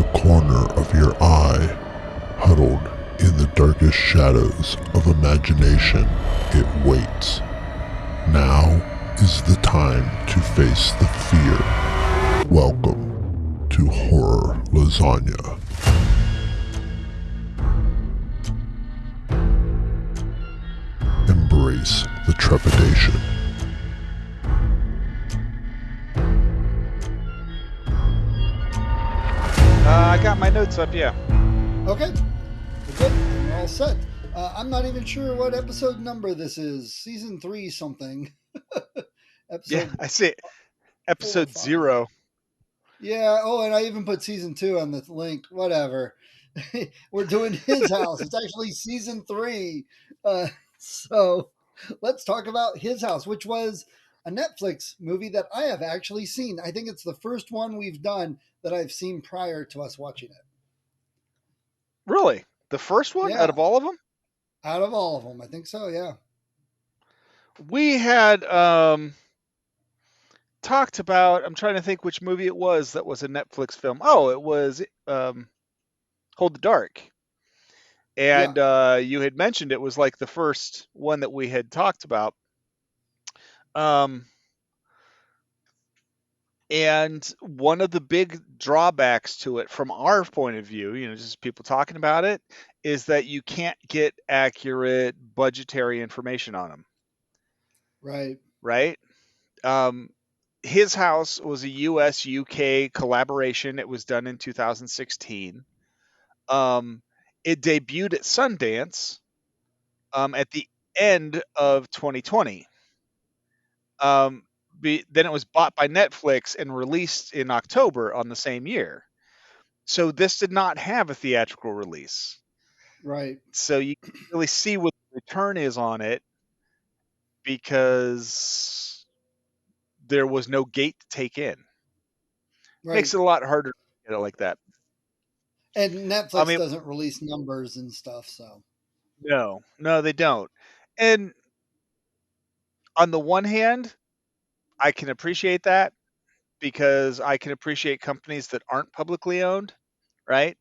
the corner of your eye, huddled in the darkest shadows of imagination, it waits. Now is the time to face the fear. Welcome to Horror Lasagna. Embrace the trepidation. I got my notes up, yeah. Okay, we're good. We're all set. I'm not even sure what episode number this is. Season 3 something. Yeah, I see it. Episode 0. Yeah, oh, and I even put season 2 on the link. Whatever. We're doing His House. It's actually season 3. So let's talk about His House, which was a Netflix movie that I have actually seen. I think it's the first one we've done that I've seen prior to us watching it. Really? The first one Yeah. out of all of them? Out of all of them, I think so, yeah. We had talked about, I'm trying to think which movie it was that was a Netflix film. Oh, it was Hold the Dark. And you had mentioned it was like the first one that we had talked about. And one of the big drawbacks to it from our point of view, just people talking about it, is that you can't get accurate budgetary information on them. Right? His House was a US-UK collaboration. It was done in 2016. It debuted at Sundance at the end of 2020. Then it was bought by Netflix and released in October on the same year. So this did not have a theatrical release. Right. So you can't really see what the return is on it because there was no gate to take in. Right. Makes it a lot harder to get it like that. And Netflix doesn't release numbers and stuff, so. No, they don't. And on the one hand, I can appreciate that because I can appreciate companies that aren't publicly owned, right?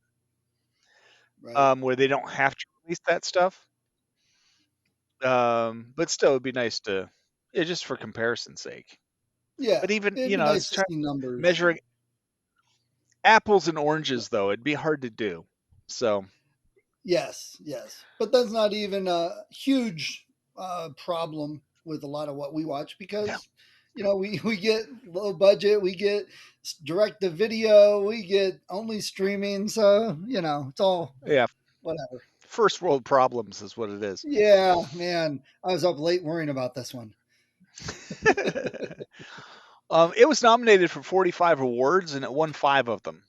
Where they don't have to release that stuff. But still, it'd be nice to, just for comparison's sake. Yeah. But even, it'd be nice it's to see numbers. measuring apples and oranges, though, it'd be hard to do. So. Yes. But that's not even a huge problem with a lot of what we watch because, we get low budget, we get direct to video, we get only streaming. So, it's all whatever. First world problems is what it is. Yeah, man. I was up late worrying about this one. It was nominated for 45 awards and it won 5 of them.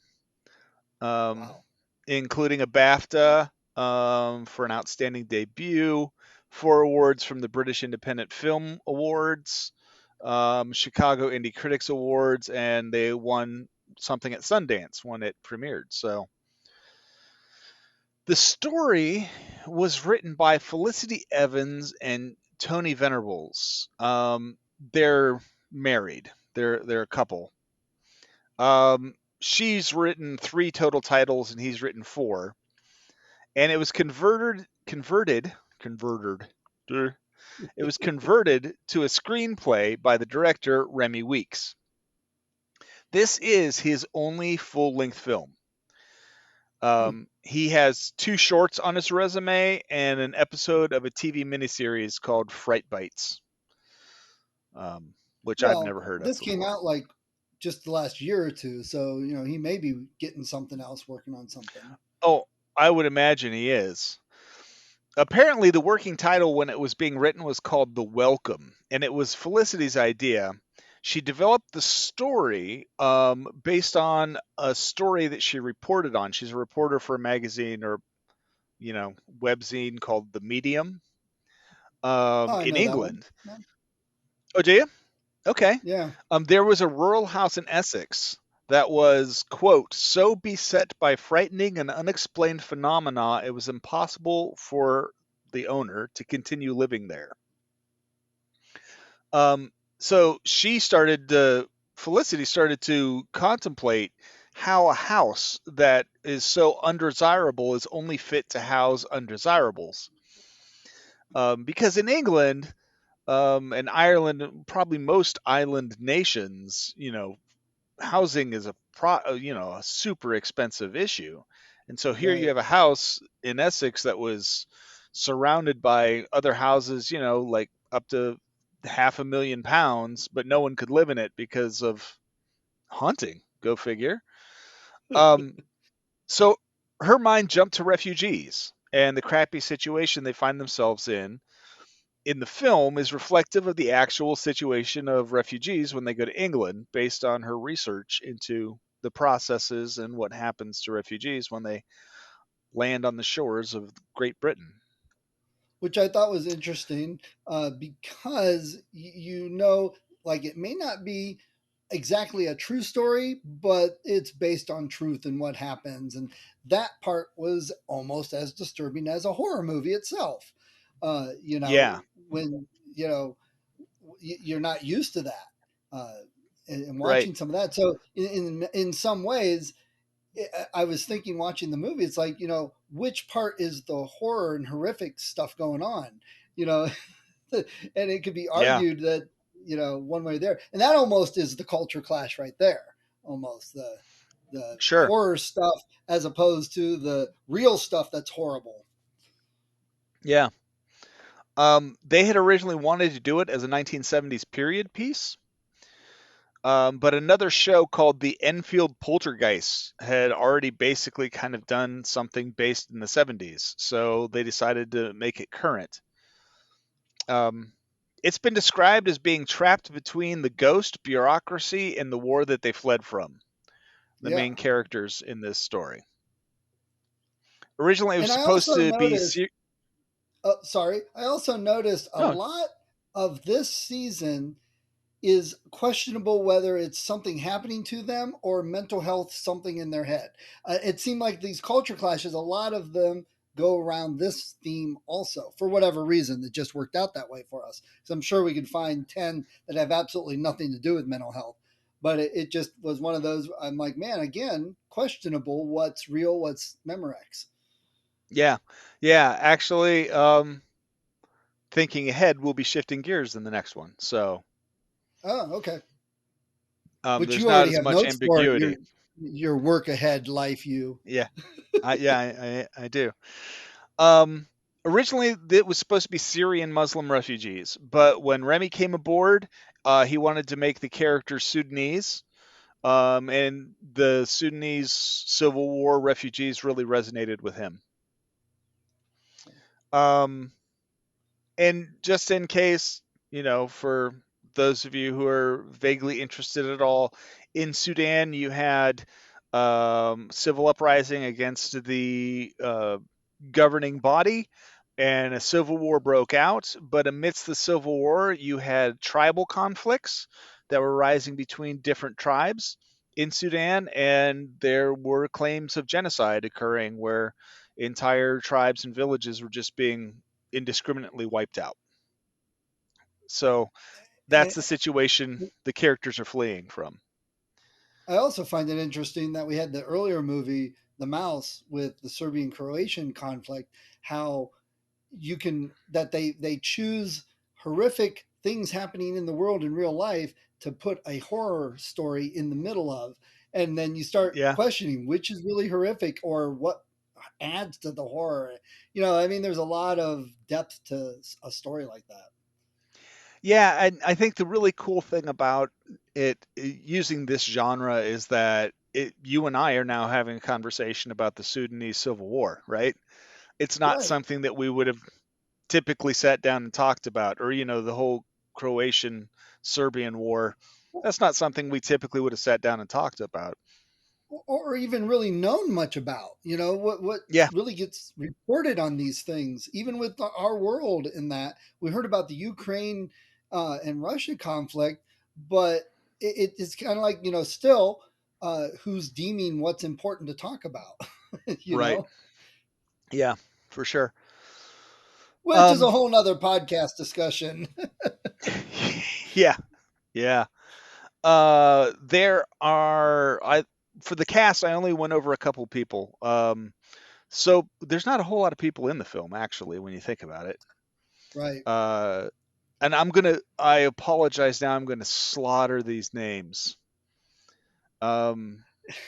Wow. Including a BAFTA for an outstanding debut, 4 awards from the British Independent Film Awards, Chicago Indie Critics Awards, and they won something at Sundance when it premiered. So the story was written by Felicity Evans and Tony Venables. They're married. They're a couple. She's written 3 total titles and he's written 4. And it was converted. It was converted to a screenplay by the director Remy Weeks. This is his only full-length film. He has 2 shorts on his resume and an episode of a TV miniseries called Fright Bites, which I've never heard of. This came out like just the last year or two, so he may be getting something else, working on something. Oh, I would imagine he is. Apparently, the working title when it was being written was called The Welcome, and it was Felicity's idea. She developed the story based on a story that she reported on. She's a reporter for a magazine or, webzine called The Medium in England. Oh, do you? Okay. Yeah. There was a rural house in Essex that was, quote, so beset by frightening and unexplained phenomena, it was impossible for the owner to continue living there. So Felicity started to contemplate how a house that is so undesirable is only fit to house undesirables. Because in England and Ireland, probably most island nations, housing is a super expensive issue. And so here you Right. have a house in Essex that was surrounded by other houses, like up to £500,000, but no one could live in it because of haunting. Go figure. Um, so her mind jumped to refugees and the crappy situation they find themselves in the film is reflective of the actual situation of refugees when they go to England, based on her research into the processes and what happens to refugees when they land on the shores of Great Britain. Which I thought was interesting because like it may not be exactly a true story, but it's based on truth and what happens, and that part was almost as disturbing as a horror movie itself. Yeah, When you're not used to that, uh, and right. watching some of that. So in some ways, I was thinking watching the movie, it's like, which part is the horror and horrific stuff going on, you know, and it could be Yeah, argued that, one way or there. And that almost is the culture clash right there. Almost the sure. horror stuff as opposed to the real stuff that's horrible. Yeah. They had originally wanted to do it as a 1970s period piece, but another show called the Enfield Poltergeist had already basically kind of done something based in the 70s, so they decided to make it current. Um, it's been described as being trapped between the ghost, bureaucracy, and the war that they fled from, the Yeah. main characters in this story. Originally, it was And I supposed also to be. noticed, sorry, I also noticed a No, lot of this season is questionable whether it's something happening to them or mental health, something in their head. It seemed like these culture clashes, a lot of them go around this theme also for whatever reason. It just worked out that way for us. So I'm sure we could find 10 that have absolutely nothing to do with mental health. But it just was one of those. I'm like, man, again, questionable what's real, what's Memorex. yeah, yeah. Actually, thinking ahead, we'll be shifting gears in the next one, so Oh, okay. Which there's you not already as have much notes for ambiguity. your work ahead life. You. Yeah, I do. Um, Originally, it was supposed to be Syrian Muslim refugees, but when Remy came aboard, he wanted to make the characters Sudanese, and the Sudanese Civil War refugees really resonated with him. Um, and just in case, for those of you who are vaguely interested at all, in Sudan, you had civil uprising against the governing body, and a civil war broke out. But amidst the civil war, you had tribal conflicts that were rising between different tribes in Sudan, and there were claims of genocide occurring where entire tribes and villages were just being indiscriminately wiped out. So that's And the situation the characters are fleeing from. I also find it interesting that we had the earlier movie, The Mouse, with the Serbian Croatian conflict, how you can that they choose horrific things happening in the world in real life to put a horror story in the middle of, and then you start Yeah. questioning which is really horrific or what adds to the horror. I mean, there's a lot of depth to a story like that. Yeah, and I think the really cool thing about using this genre is that you and I are now having a conversation about the Sudanese Civil War, right? It's not Right. something that we would have typically sat down and talked about, or the whole Croatian Serbian war. That's not something we typically would have sat down and talked about. Or even really known much about. What Yeah, really gets reported on these things, even with our world. In that we heard about the Ukraine and Russia conflict, but it's kind of like still who's deeming what's important to talk about. you right. know, Yeah, for sure. which is Um, a whole nother podcast discussion. yeah, yeah. There are for the cast, I only went over a couple people. So there's not a whole lot of people in the film, actually, when you think about it. Right. And I apologize now, I'm gonna slaughter these names.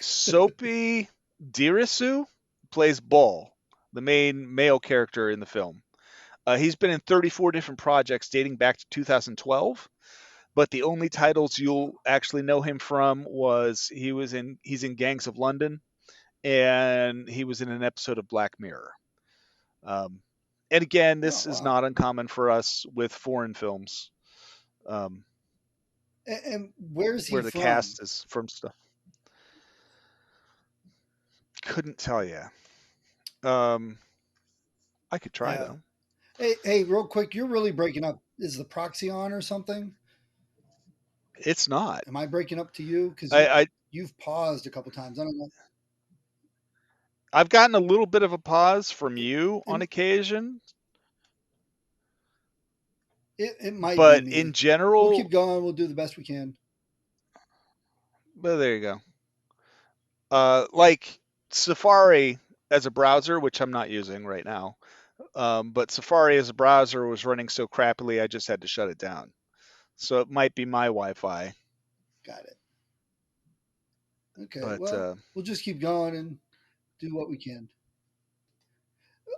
Soapy Dirisu plays Bull, the main male character in the film. He's been in 34 different projects dating back to 2012, but the only titles you'll actually know him from was he's in Gangs of London, and he was in an episode of Black Mirror. Um, and again, this Oh, is wow. not uncommon for us with foreign films, um, And where's he where the from? cast is from stuff. Couldn't tell you. Um, I could try Yeah. though. Hey, real quick, you're really breaking up. Is the proxy on or something? It's not. Am I breaking up to you? Because I you've paused a couple times. I don't know. I've gotten a little bit of a pause from you on It, occasion, it might be but in me. We'll keep general, going. We'll do the best we can. well, there you go. Like Safari as a browser, which I'm not using right now, but Safari as a browser was running so crappily, I just had to shut it down. So it might be my Wi-Fi, Got it. Okay. but Well, we'll just keep going and do what we can.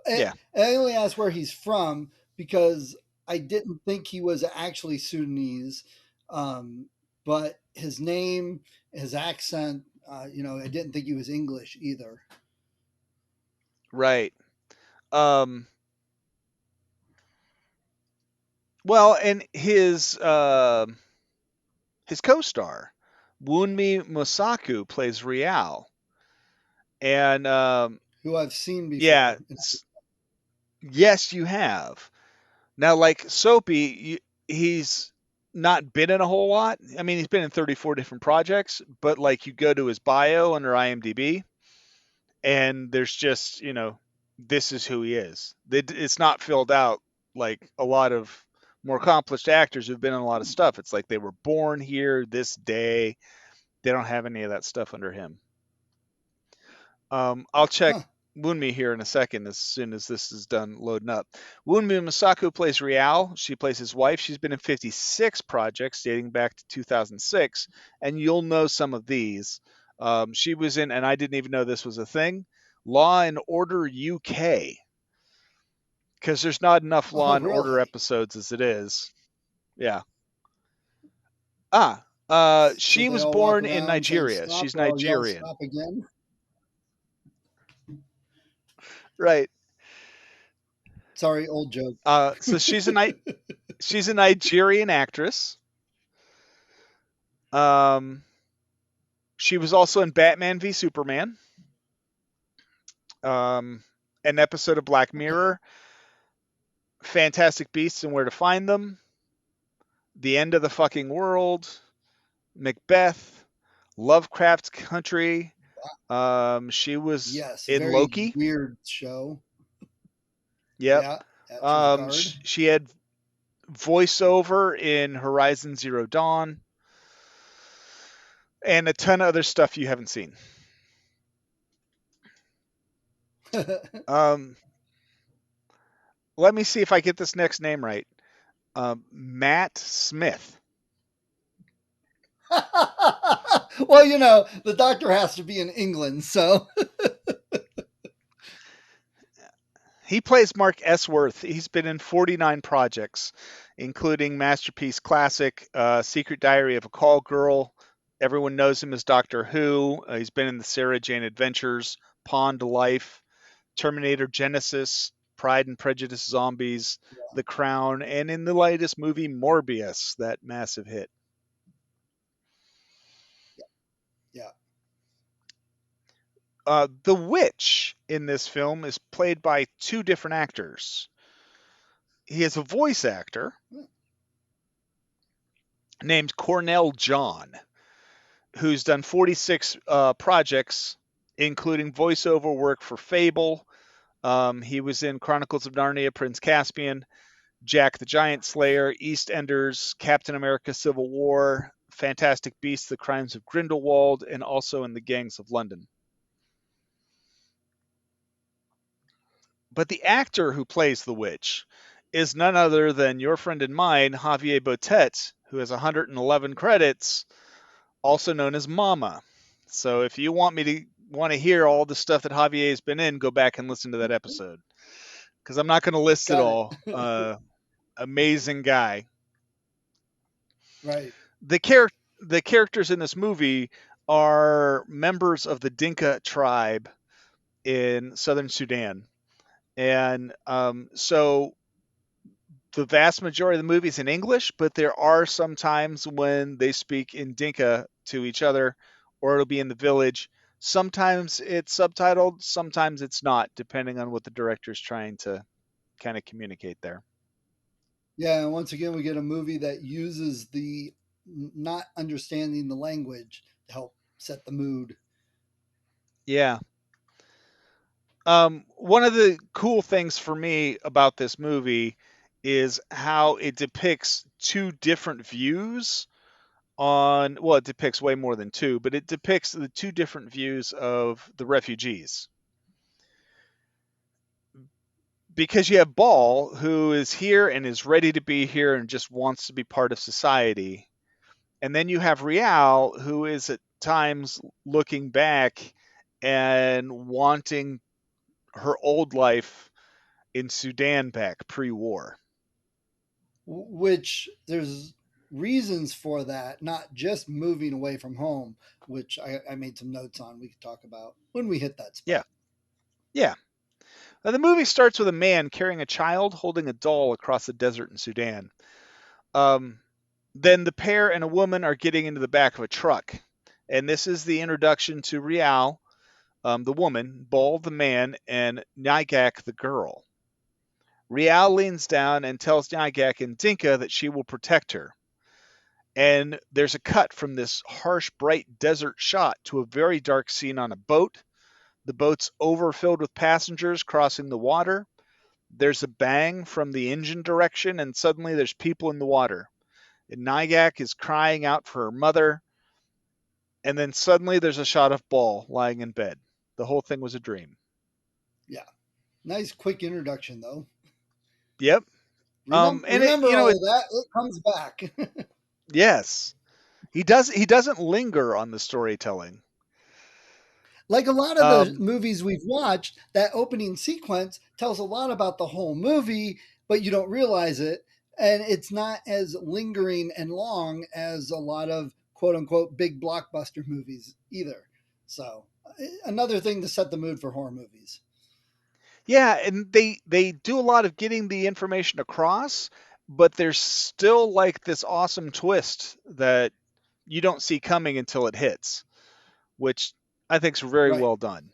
yeah, I only asked where he's from because I didn't think he was actually Sudanese, um, but his name, his accent, I didn't think he was English either. right. Um, well, and his co-star, Wunmi Mosaku, plays Rial, and Who I've seen yeah, before. yes, you have. Now, like Soapy, he's not been in a whole lot. I mean, he's been in 34 different projects, but like you go to his bio under IMDb, and there's just, this is who he is. It's not filled out like a lot of more accomplished actors who've been in a lot of stuff. It's like they were born here this day. They don't have any of that stuff under him. I'll check Huh. Wunmi here in a second as soon as this is done loading up. Wunmi Masaku plays Rial. She plays his wife. She's been in 56 projects dating back to 2006, and you'll know some of these. She was in, and I didn't even know this was a thing, Law and Order UK, because there's not enough Law Oh, and Order really? episodes as it is. Yeah. So She they was all walk born in around saying Nigeria. stop She's or I'll yell Nigerian. stop again? Right. Sorry, old joke. So she's a Nigerian actress. She was also in Batman v Superman, an episode of Black Okay. Mirror, Fantastic Beasts and Where to Find Them, The End of the Fucking World, Macbeth, Lovecraft Country. She was Yes, in very Loki. weird show. Yep. Yeah, she was a guard. She had voiceover in Horizon Zero Dawn, and a ton of other stuff you haven't seen. Let me see if I get this next name right. Matt Smith. Well, the doctor has to be in England, so He plays Mark Esworth. He's been in 49 projects, including Masterpiece Classic, Secret Diary of a Call Girl. Everyone knows him as Doctor Who. He's been in the Sarah Jane Adventures, Pond Life, Terminator Genesis, Pride and Prejudice Zombies, The Crown, and in the latest movie Morbius, that massive hit. yeah. The witch in this film is played by two different actors. He is a voice actor named Cornell John, who's done 46 projects, including voiceover work for Fable. He was in Chronicles of Narnia, Prince Caspian, Jack the Giant Slayer, EastEnders, Captain America Civil War, Fantastic Beasts: The Crimes of Grindelwald, and also in The Gangs of London. But the actor who plays the witch is none other than your friend and mine, Javier Botet, who has 111 credits, also known as Mama. So if you want to hear all the stuff that Javier's been in, go back and listen to that episode, because I'm not going to list it Got all. Amazing guy. Right. The characters in this movie are members of the Dinka tribe in southern Sudan. And so the vast majority of the movie is in English, but there are some times when they speak in Dinka to each other, or it'll be in the village. Sometimes it's subtitled, sometimes it's not, depending on what the director's trying to kind of communicate there. Yeah, and once again, we get a movie that uses the not understanding the language to help set the mood. Yeah. One of the cool things for me about this movie is how it depicts two different views on, well, it depicts way more than two, but it depicts the two different views of the refugees. Because you have Ball, who is here and is ready to be here and just wants to be part of society. And then you have Rial, who is at times looking back and wanting her old life in Sudan back pre-war. Which there's reasons for that, not just moving away from home, which I made some notes on. We could talk about when we hit that spot. Yeah. Now, the movie starts with a man carrying a child holding a doll across the desert in Sudan. Then the pair and a woman are getting into the back of a truck. And this is the introduction to Rial, the woman, Ball, the man, and Nygak, the girl. Rial leans down and tells Nygak in Dinka that she will protect her. And there's a cut from this harsh, bright desert shot to a very dark scene on a boat. The boat's overfilled with passengers crossing the water. There's a bang from the engine direction, and suddenly there's people in the water. And Nygak is crying out for her mother. And then suddenly there's a shot of Ball lying in bed. The whole thing was a dream. Yeah. Nice quick introduction, though. Yep. Remember all of that. It comes back. Yes. He doesn't linger on the storytelling. Like a lot of the movies we've watched, that opening sequence tells a lot about the whole movie, but you don't realize it. And it's not as lingering and long as a lot of quote unquote big blockbuster movies either. So, another thing to set the mood for horror movies. Yeah, and they do a lot of getting the information across, but there's still like this awesome twist that you don't see coming until it hits, which I think is very well done.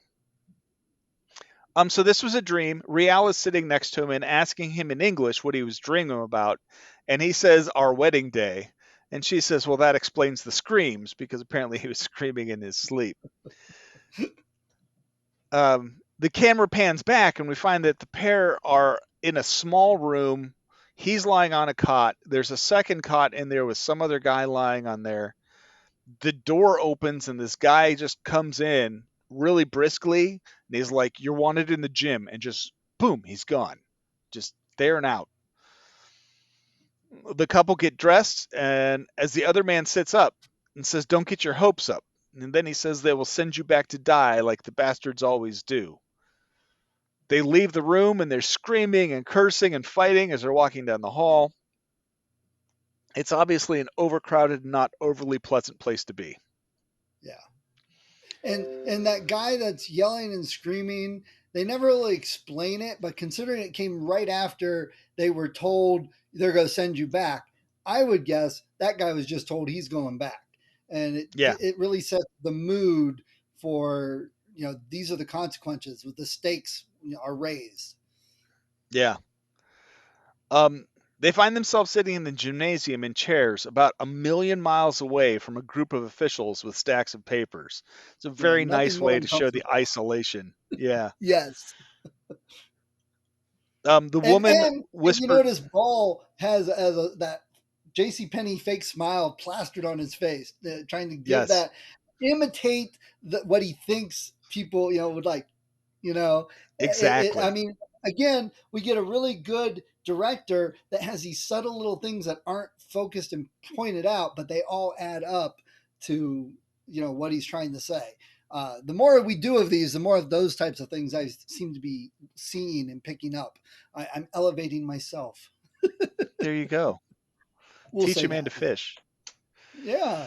So this was a dream. Rial is sitting next to him and asking him in English what he was dreaming about, and he says, "Our wedding day." And she says, "Well, that explains the screams," because apparently he was screaming in his sleep. The camera pans back, and we find that the pair are in a small room. He's lying on a cot. There's a second cot in there with some other guy lying on there. The door opens, and this guy just comes in really briskly, and he's like, "You're wanted in the gym," and just boom, he's gone, just there and out. The couple get dressed, and as the other man sits up and says, "Don't get your hopes up," and then he says, "They will send you back to die like the bastards always do." They leave the room, and they're screaming and cursing and fighting as they're walking down the hall. It's obviously an overcrowded, not overly pleasant place to be. Yeah. And that guy that's yelling and screaming, they never really explain it, but considering it came right after they were told they're going to send you back, I would guess that guy was just told he's going back. And it really sets the mood for, these are the consequences with the stakes are raised. Yeah. They find themselves sitting in the gymnasium in chairs about 1,000,000 miles away from a group of officials with stacks of papers. It's a very nice way to show the isolation. Yeah. Yes. The woman whispered. You notice Ball has that JCPenney fake smile plastered on his face, trying to give Yes. that, imitate what he thinks people, would like, I Exactly. mean, again, we get a really good director that has these subtle little things that aren't focused and pointed out, but they all add up to, what he's trying to say. The more we do of these, the more of those types of things I seem to be seeing and picking up. I'm elevating myself. There you go. We'll Teach say a man to that. fish. Yeah.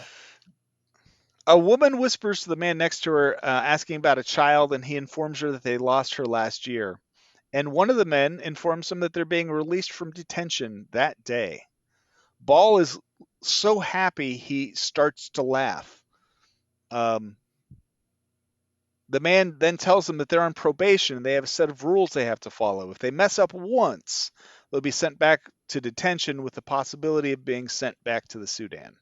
A woman whispers to the man next to her, asking about a child, and he informs her that they lost her last year. And one of the men informs them that they're being released from detention that day. Ball is so happy he starts to laugh. Um, the man then tells them that they're on probation and they have a set of rules they have to follow. If they mess up once, they'll be sent back to detention with the possibility of being sent back to the Sudan.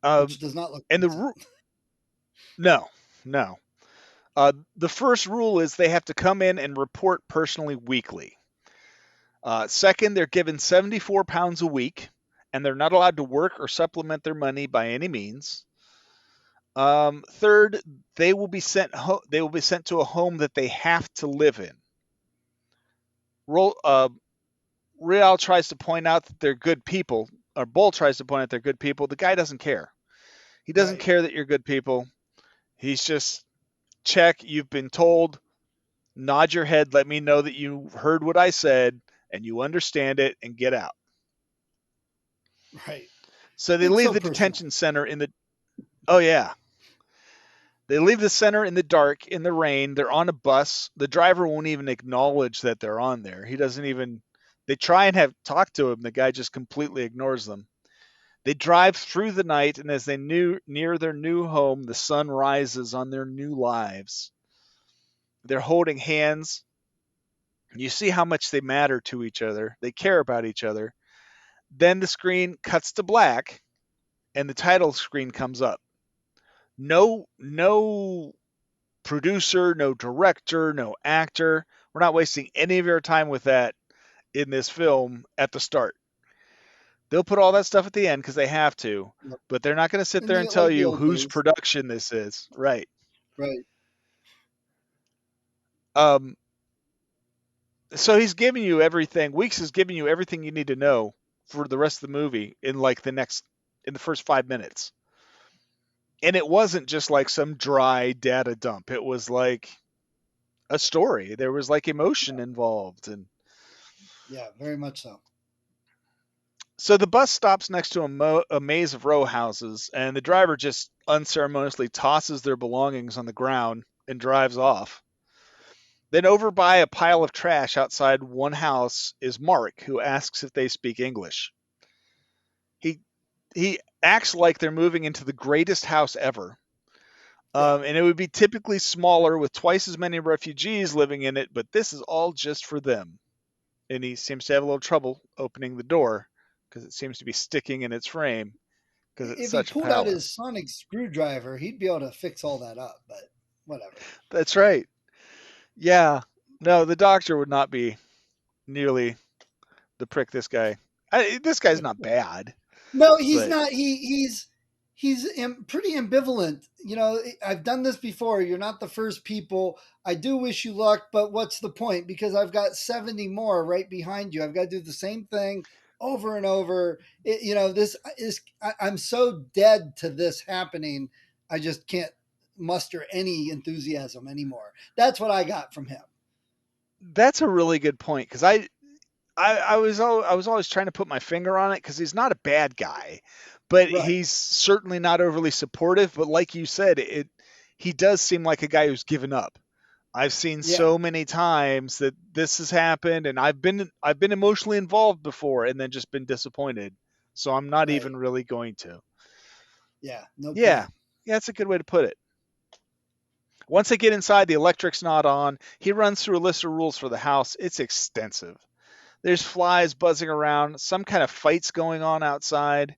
Yeah. Which does not look and decent. No. The first rule is they have to come in and report personally weekly. Second, they're given 74 pounds a week, and they're not allowed to work or supplement their money by any means. Third, they will be sent to a home that they have to live in. Real tries to point out that they're good people, or Bull tries to point out they're good people. The guy doesn't care. He doesn't care that you're good people. He's just, check, you've been told, nod your head, let me know that you heard what I said and you understand it, and get out. Right. So they leave the detention center in the... Oh, yeah. They leave the center in the dark, in the rain. They're on a bus. The driver won't even acknowledge that they're on there. He doesn't even... They try and talk to him. The guy just completely ignores them. They drive through the night, and as they near their new home, the sun rises on their new lives. They're holding hands. You see how much they matter to each other. They care about each other. Then the screen cuts to black, and the title screen comes up. No producer, no director, no actor. We're not wasting any of our time with that in this film at the start. They'll put all that stuff at the end because they have to, but they're not going to sit there and tell you whose production this is. Right. Right. So he's giving you everything. Weeks is giving you everything you need to know for the rest of the movie in the first 5 minutes. And it wasn't just like some dry data dump. It was like a story. There was like emotion involved, and yeah, very much so. So the bus stops next to a maze of row houses, and the driver just unceremoniously tosses their belongings on the ground and drives off. Then over by a pile of trash outside one house is Mark, who asks if they speak English. He acts like they're moving into the greatest house ever. And it would be typically smaller with twice as many refugees living in it, but this is all just for them. And he seems to have a little trouble opening the door because it seems to be sticking in its frame because it's such If he pulled out his sonic screwdriver, he'd be able to fix all that up, but whatever. That's right. Yeah. No, the doctor would not be nearly the prick this guy. This guy's not bad. No, he's not. He's pretty ambivalent. I've done this before. You're not the first people. I do wish you luck, but what's the point? Because I've got 70 more right behind you. I've got to do the same thing over and over. I'm so dead to this happening. I just can't muster any enthusiasm anymore. That's what I got from him. That's a really good point, because I was always trying to put my finger on it, because he's not a bad guy, but he's certainly not overly supportive. But like you said, he does seem like a guy who's given up. I've seen so many times that this has happened, and I've been emotionally involved before and then just been disappointed. So I'm not even really going to. Yeah. No. Yeah. Yeah, that's a good way to put it. Once they get inside, the electric's not on. He runs through a list of rules for the house. It's extensive. There's flies buzzing around. Some kind of fight's going on outside.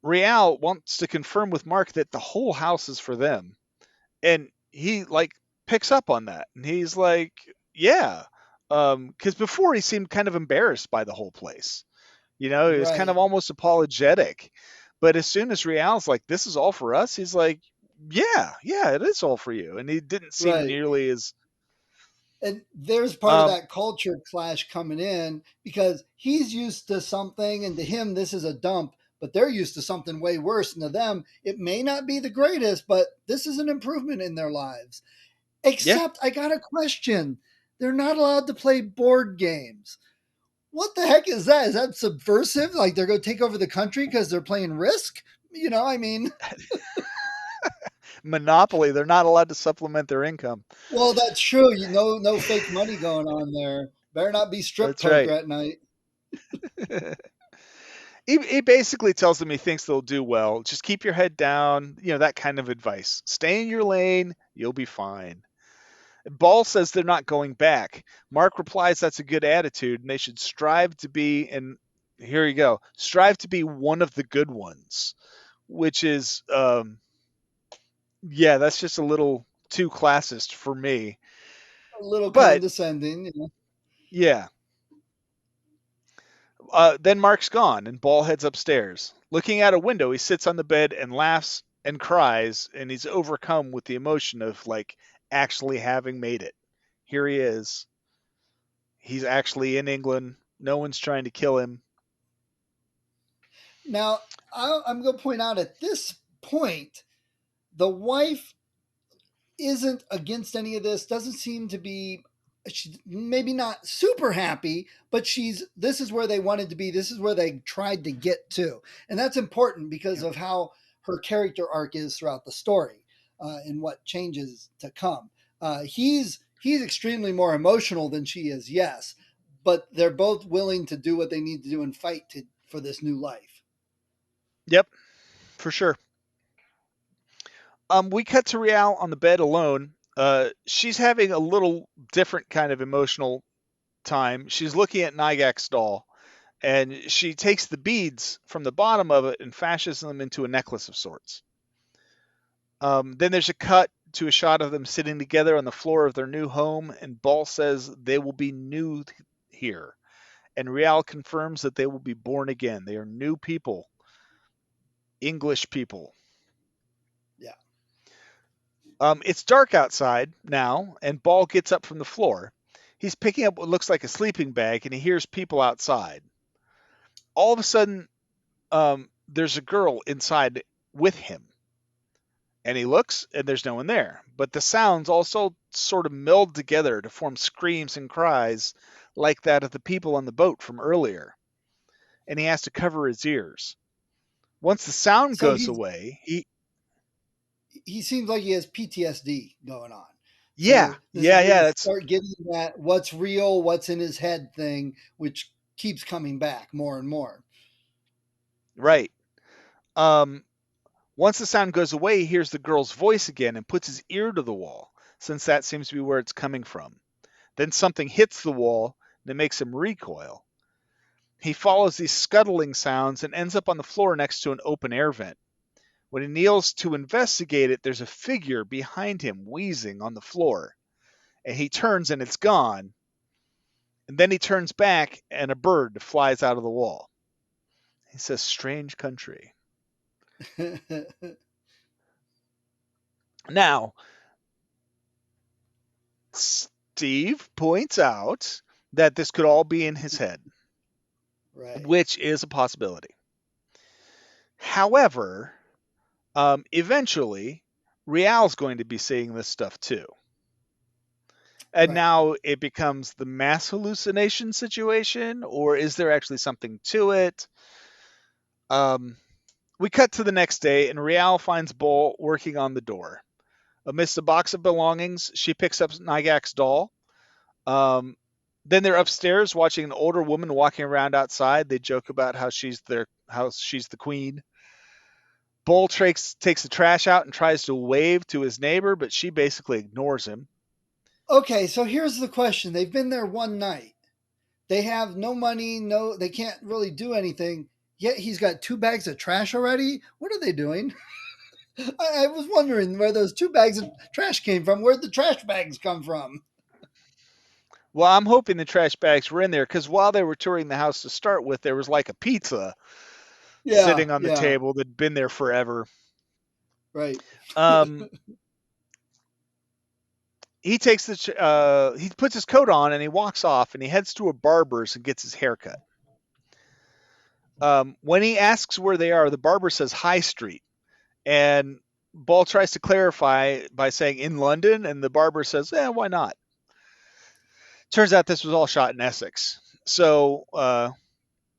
Real wants to confirm with Mark that the whole house is for them. And he picks up on that. And he's like, yeah, Because before he seemed kind of embarrassed by the whole place. He was kind Right. of almost apologetic. But as soon as Real's like, "This is all for us," he's like, "Yeah, yeah, it is all for you." And he didn't seem Right. nearly as And there's part of um, that culture clash coming in because he's used to something, and to him, this is a dump, but they're used to something way worse. And to them, it may not be the greatest, but this is an improvement in their lives. yeah. Except, I got a question. They're not allowed to play board games. What the heck is that? Is that subversive? Like they're going to take over the country because they're playing Risk? I mean, Monopoly, they're not allowed to supplement their income. well, that's true. No fake money going on there. Better not be strip That's poker right. at night. He basically tells them he thinks they'll do well. Just keep your head down, that kind of advice. Stay in your lane, you'll be fine. Ball says they're not going back. Mark replies that's a good attitude and they should strive to be, and here you go, strive to be one of the good ones, which is, yeah, that's just a little too classist for me. A little But condescending. yeah, then Mark's gone and Ball heads upstairs. Looking out a window, he sits on the bed and laughs and cries, and he's overcome with the emotion of like actually having made it. Here he is. He's actually in England. No one's trying to kill him. Now, I'm going to point out at this point, the wife isn't against any of this, doesn't seem to be, she's maybe not super happy, but this is where they wanted to be. This is where they tried to get to. And that's important because Yep. of how her character arc is throughout the story and what changes to come. He's extremely more emotional than she is, yes, but they're both willing to do what they need to do and fight for this new life. Yep, for sure. We cut to Rial on the bed alone. She's having a little different kind of emotional time. She's looking at Nygak's doll, and she takes the beads from the bottom of it and fashions them into a necklace of sorts. Then there's a cut to a shot of them sitting together on the floor of their new home, and Ball says they will be new here. And Rial confirms that they will be born again. They are new people, English people. Yeah. It's dark outside now, and Ball gets up from the floor. He's picking up what looks like a sleeping bag, and he hears people outside. All of a sudden, there's a girl inside with him. And he looks, and there's no one there. But the sounds also sort of meld together to form screams and cries like that of the people on the boat from earlier. And he has to cover his ears. Once the sound So goes away, he seems like he has PTSD going on. yeah, So this is yeah, where yeah, you that's start getting that what's real, what's in his head thing, which keeps coming back more and more. right. Um, Once the sound goes away, he hears the girl's voice again and puts his ear to the wall, since that seems to be where it's coming from. Then something hits the wall and it makes him recoil. He follows these scuttling sounds and ends up on the floor next to an open air vent. When he kneels to investigate it, there's a figure behind him wheezing on the floor. And he turns and it's gone. And then he turns back and a bird flies out of the wall. He says, "Strange country." Now, Steve points out that this could all be in his head, Right. which is a possibility. However, eventually, Real's going to be seeing this stuff too. And Right. now it becomes the mass hallucination situation, or is there actually something to it? We cut to the next day, and Real finds Bull working on the door. Amidst a box of belongings, she picks up Nygak's doll. Then they're upstairs watching an older woman walking around outside. They joke about how she's the queen. Bull takes the trash out and tries to wave to his neighbor, but she basically ignores him. Okay, so here's the question. They've been there one night. They have no money, they can't really do anything. Yet he's got 2 bags of trash already. What are they doing? I was wondering where those 2 bags of trash came from. Where'd the trash bags come from? Well, I'm hoping the trash bags were in there because while they were touring the house to start with, there was like a pizza Yeah, sitting on the yeah, table that'd been there forever. right. Um, he he puts his coat on and he walks off and he heads to a barber's and gets his hair cut. When he asks where they are, the barber says High Street, and Ball tries to clarify by saying in London, and the barber says, why not? Turns out this was all shot in Essex. So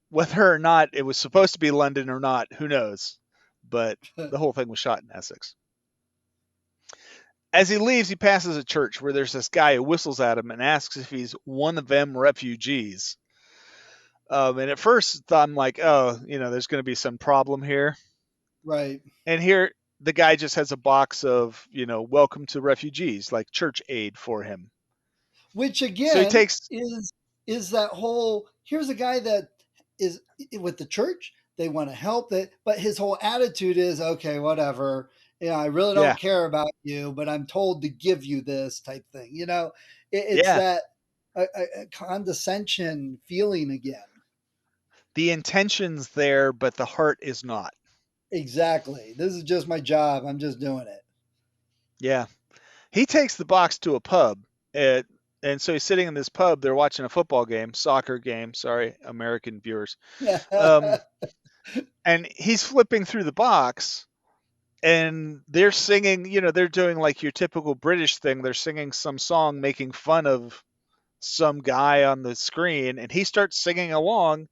whether or not it was supposed to be London or not, who knows? But the whole thing was shot in Essex. As he leaves, he passes a church where there's this guy who whistles at him and asks if he's one of them refugees. And at first, I'm like, oh, there's going to be some problem here. Right. And here, the guy just has a box of, welcome to refugees, like church aid for him. Which So he again takes, is that whole, here's a guy that is with the church, they want to help it, but his whole attitude is, okay, whatever. I really yeah, don't care about you, but I'm told to give you this type thing. It's yeah, that a condescension feeling again. the intention's there, but the heart is not. Exactly. This is just my job. I'm just doing it. Yeah. He takes the box to a pub. And so he's sitting in this pub. They're watching a football game, soccer game. Sorry, American viewers. And he's flipping through the box and they're singing, they're doing like your typical British thing. They're singing some song making fun of some guy on the screen, and he starts singing along.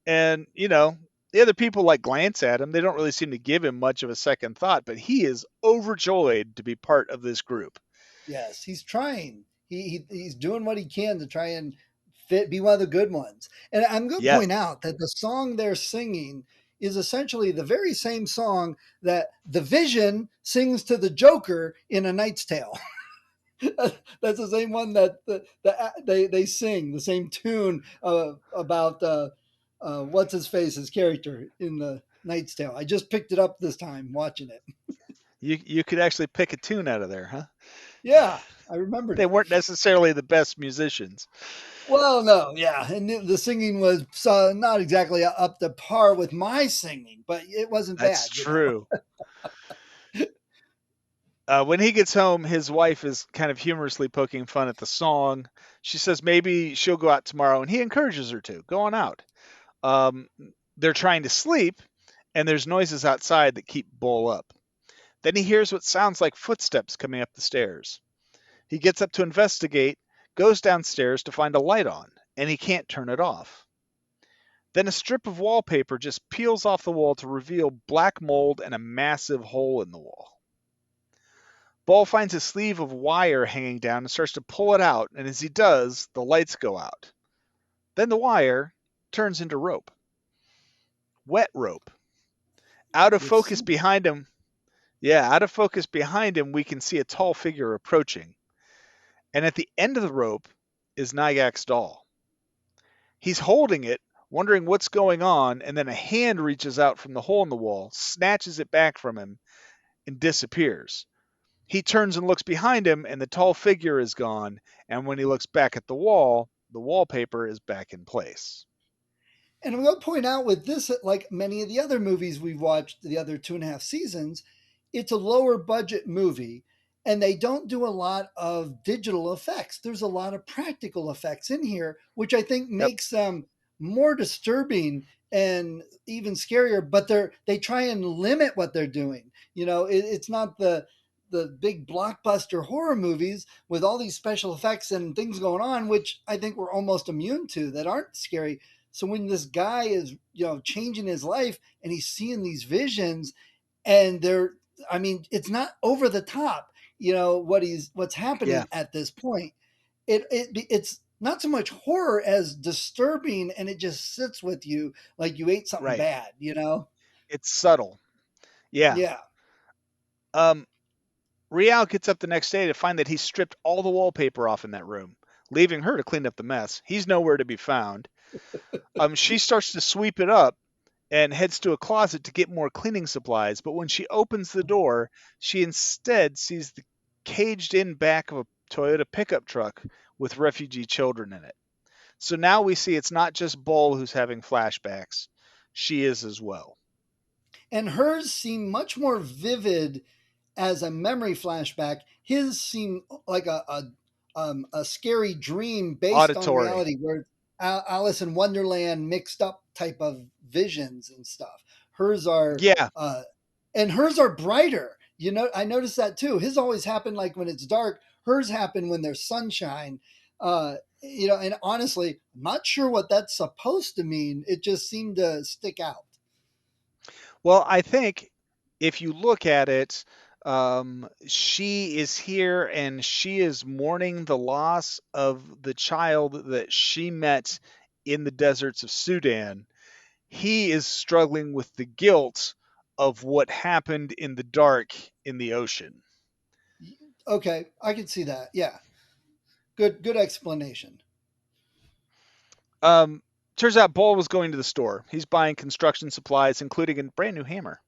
And, the other people like glance at him. They don't really seem to give him much of a second thought, but he is overjoyed to be part of this group. Yes, he's trying. He's doing what he can to try and be one of the good ones. And I'm going to Yes. point out that the song they're singing is essentially the very same song that the Vision sings to the Joker in A Knight's Tale. That's the same one that they sing, the same tune about what's his face, his character in the Knight's Tale. I just picked it up this time watching it. You could actually pick a tune out of there, huh? Yeah, I remembered They it. weren't necessarily the best musicians. Well, no, yeah, and the singing was not exactly up to par with my singing, but it wasn't That's bad, true. When he gets home, his wife is kind of humorously poking fun at the song. She says maybe she'll go out tomorrow, and he encourages her to go on out. Um, they're trying to sleep, and there's noises outside that keep Bull up. Then he hears what sounds like footsteps coming up the stairs. He gets up to investigate, goes downstairs to find a light on, and he can't turn it off. Then a strip of wallpaper just peels off the wall to reveal black mold and a massive hole in the wall. Ball finds a sleeve of wire hanging down and starts to pull it out, and as he does, the lights go out. Then the wire turns into rope. Wet rope. Out of focus behind him, we can see a tall figure approaching. And at the end of the rope is Nygak's doll. He's holding it, wondering what's going on, and then a hand reaches out from the hole in the wall, snatches it back from him, and disappears. He turns and looks behind him, and the tall figure is gone, and when he looks back at the wallpaper is back in place. And I'm going to point out with this, like many of the other movies we've watched, the other 2.5 seasons, it's a lower budget movie, and they don't do a lot of digital effects. There's a lot of practical effects in here, which I think makes them more disturbing and even scarier. But they try and limit what they're doing. It's not the big blockbuster horror movies with all these special effects and things going on, which I think we're almost immune to, that aren't scary. So when this guy is, changing his life and he's seeing these visions, and it's not over the top, what's happening at this point. It's not so much horror as disturbing, and it just sits with you like you ate something bad, It's subtle. Yeah. Yeah. Rial gets up the next day to find that he stripped all the wallpaper off in that room, leaving her to clean up the mess. He's nowhere to be found. She starts to sweep it up and heads to a closet to get more cleaning supplies, but when she opens the door, she instead sees the caged-in back of a Toyota pickup truck with refugee children in it. So now we see it's not just Bull who's having flashbacks, she is as well. And hers seem much more vivid as a memory flashback. His seemed like a scary dream based on Auditory. reality, where Alice in Wonderland mixed up type of visions and stuff. Hers are, Yeah. And hers are brighter. You know, I noticed that too. His always happen like when it's dark. Hers happen when there's sunshine. You know, and honestly, I'm not sure what that's supposed to mean. It just seemed to stick out. Well, I think if you look at it, she is here and she is mourning the loss of the child that she met in the deserts of Sudan. He is struggling with the guilt of what happened in the dark in the ocean. Okay, I can see that. Yeah, good explanation. Turns out Bull was going to the store. He's buying construction supplies, including a brand new hammer.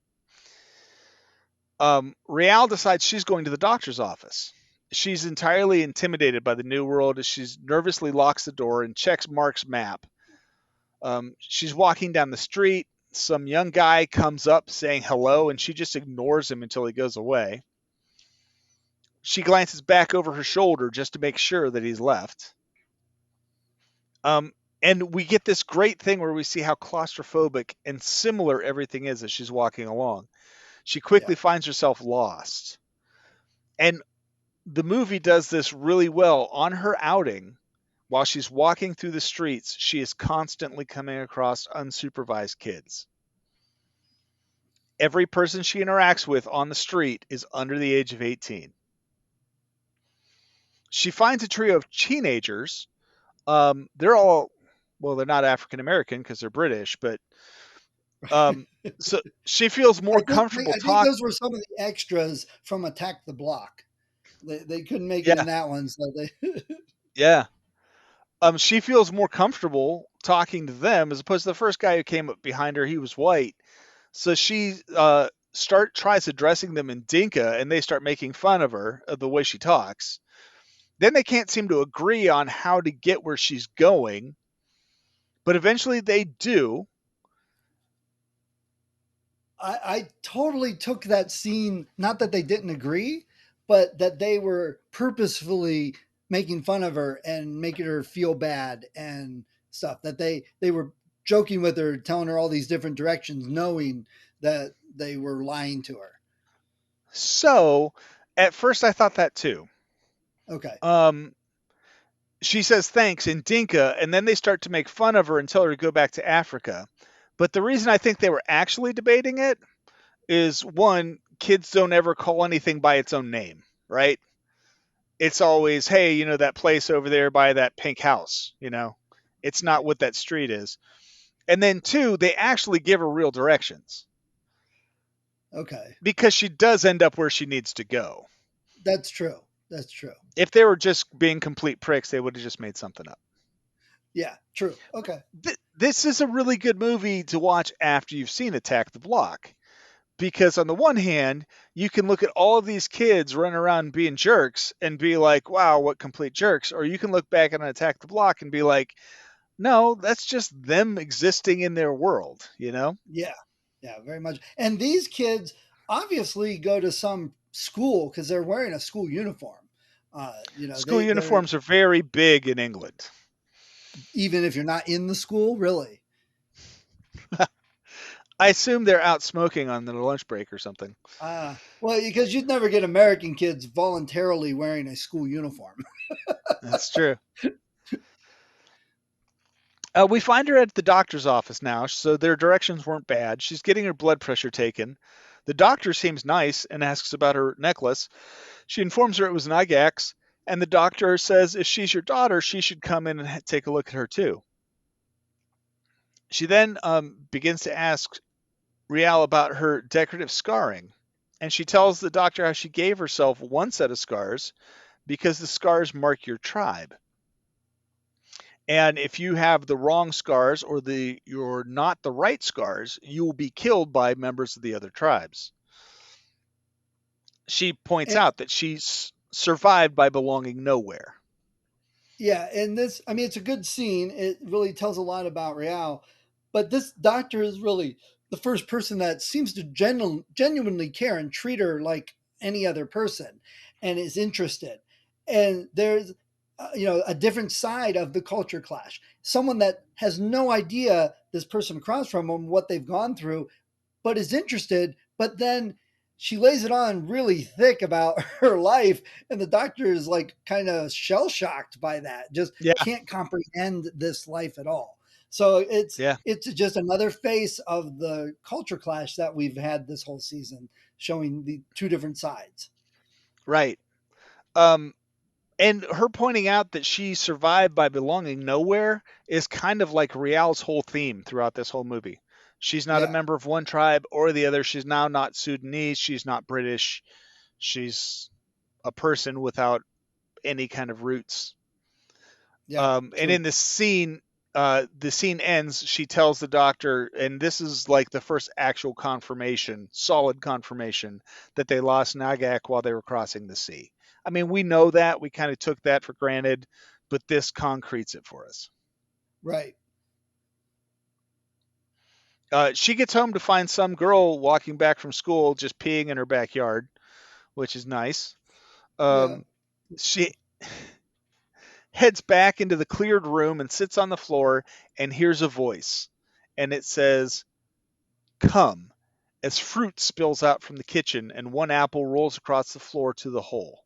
Real decides she's going to the doctor's office. She's entirely intimidated by the new world as she nervously locks the door and checks Mark's map. She's walking down the street. Some young guy comes up saying hello, and she just ignores him until he goes away. She glances back over her shoulder just to make sure that he's left. And we get this great thing where we see how claustrophobic and similar everything is as she's walking along. She quickly finds herself lost. And the movie does this really well. On her outing, while she's walking through the streets, she is constantly coming across unsupervised kids. Every person she interacts with on the street is under the age of 18. She finds a trio of teenagers. They're all, well, they're not African American because they're British, but so she feels more comfortable I think talking. those were some of the extras from Attack the Block. They couldn't make Yeah. it in that one, so they. Yeah. She feels more comfortable talking to them as opposed to the first guy who came up behind her. He was white, so she tries addressing them in Dinka, and they start making fun of her of the way she talks. Then they can't seem to agree on how to get where she's going, but eventually they do. I totally took that scene, not that they didn't agree, but that they were purposefully making fun of her and making her feel bad and stuff. That they were joking with her, telling her all these different directions, knowing that they were lying to her. So, at first I thought that too. Okay. She says thanks in Dinka, and then they start to make fun of her and tell her to go back to Africa. But the reason I think they were actually debating it is, one, kids don't ever call anything by its own name, right? It's always, hey, you know, that place over there by that pink house, you know? It's not what that street is. And then two, they actually give her real directions. Okay. Because she does end up where she needs to go. That's true. That's true. If they were just being complete pricks, they would have just made something up. Yeah, true. Okay. This is a really good movie to watch after you've seen Attack the Block. Because on the one hand, you can look at all of these kids running around being jerks and be like, wow, what complete jerks. Or you can look back on Attack the Block and be like, no, that's just them existing in their world, you know? Yeah. Yeah, very much. And these kids obviously go to some school because they're wearing a school uniform. You know, school uniforms are very big in England. Even if you're not in the school, really? I assume they're out smoking on their lunch break or something. Well, because you'd never get American kids voluntarily wearing a school uniform. That's true. We find her at the doctor's office now, so their directions weren't bad. She's getting her blood pressure taken. The doctor seems nice and asks about her necklace. She informs her it was an Gygax, and the doctor says if she's your daughter, she should come in and take a look at her too. She then begins to ask Real about her decorative scarring, and she tells the doctor how she gave herself one set of scars because the scars mark your tribe. And if you have the wrong scars or you're not the right scars, you will be killed by members of the other tribes. She points out that she survived by belonging nowhere. Yeah, and this, I mean, it's a good scene. It really tells a lot about Real, but this doctor is really the first person that seems to genuinely care and treat her like any other person, and is interested. And there's, a different side of the culture clash. Someone that has no idea this person across from them what they've gone through, but is interested. But then she lays it on really thick about her life, and the doctor is like kind of shell shocked by that. Just Yeah, can't comprehend this life at all. So yeah, it's just another face of the culture clash that we've had this whole season, showing the two different sides. right. And her pointing out that she survived by belonging nowhere is kind of like Real's whole theme throughout this whole movie. She's not a Yeah, member of one tribe or the other. She's now not Sudanese. She's not British. She's a person without any kind of roots. yeah, And true. in the scene ends. She tells the doctor, and this is like the first actual confirmation, solid confirmation, that they lost Nagak while they were crossing the sea. I mean, we know that. We kind of took that for granted, but this concretes it for us. Right. She gets home to find some girl walking back from school just peeing in her backyard, which is nice. Yeah. Um, she heads back into the cleared room and sits on the floor and hears a voice. And it says, "Come," as fruit spills out from the kitchen and one apple rolls across the floor to the hole.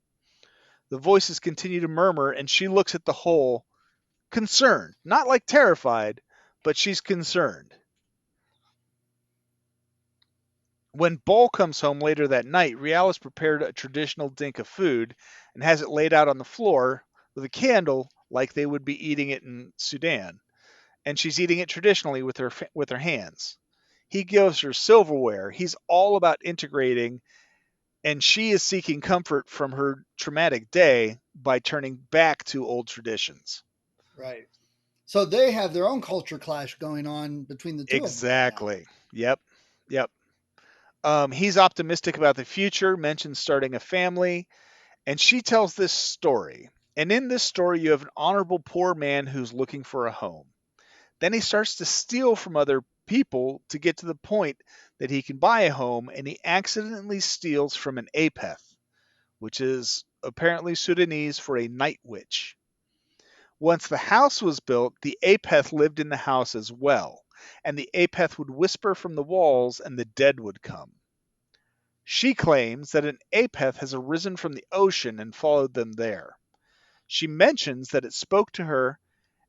The voices continue to murmur, and she looks at the hole, concerned. Not like terrified, but she's concerned. When Bol comes home later that night, Rial has prepared a traditional dink of food and has it laid out on the floor with a candle like they would be eating it in Sudan. And she's eating it traditionally with her hands. He gives her silverware. He's all about integrating, and she is seeking comfort from her traumatic day by turning back to old traditions. Right. So they have their own culture clash going on between the two of them right now. Exactly. Yep. Yep. He's optimistic about the future, mentions starting a family, and she tells this story. And in this story, you have an honorable poor man who's looking for a home. Then he starts to steal from other people to get to the point that he can buy a home, and he accidentally steals from an apeth, which is apparently Sudanese for a night witch. Once the house was built, the apeth lived in the house as well, and the apeth would whisper from the walls, and the dead would come. She claims that an apeth has arisen from the ocean and followed them there. She mentions that it spoke to her,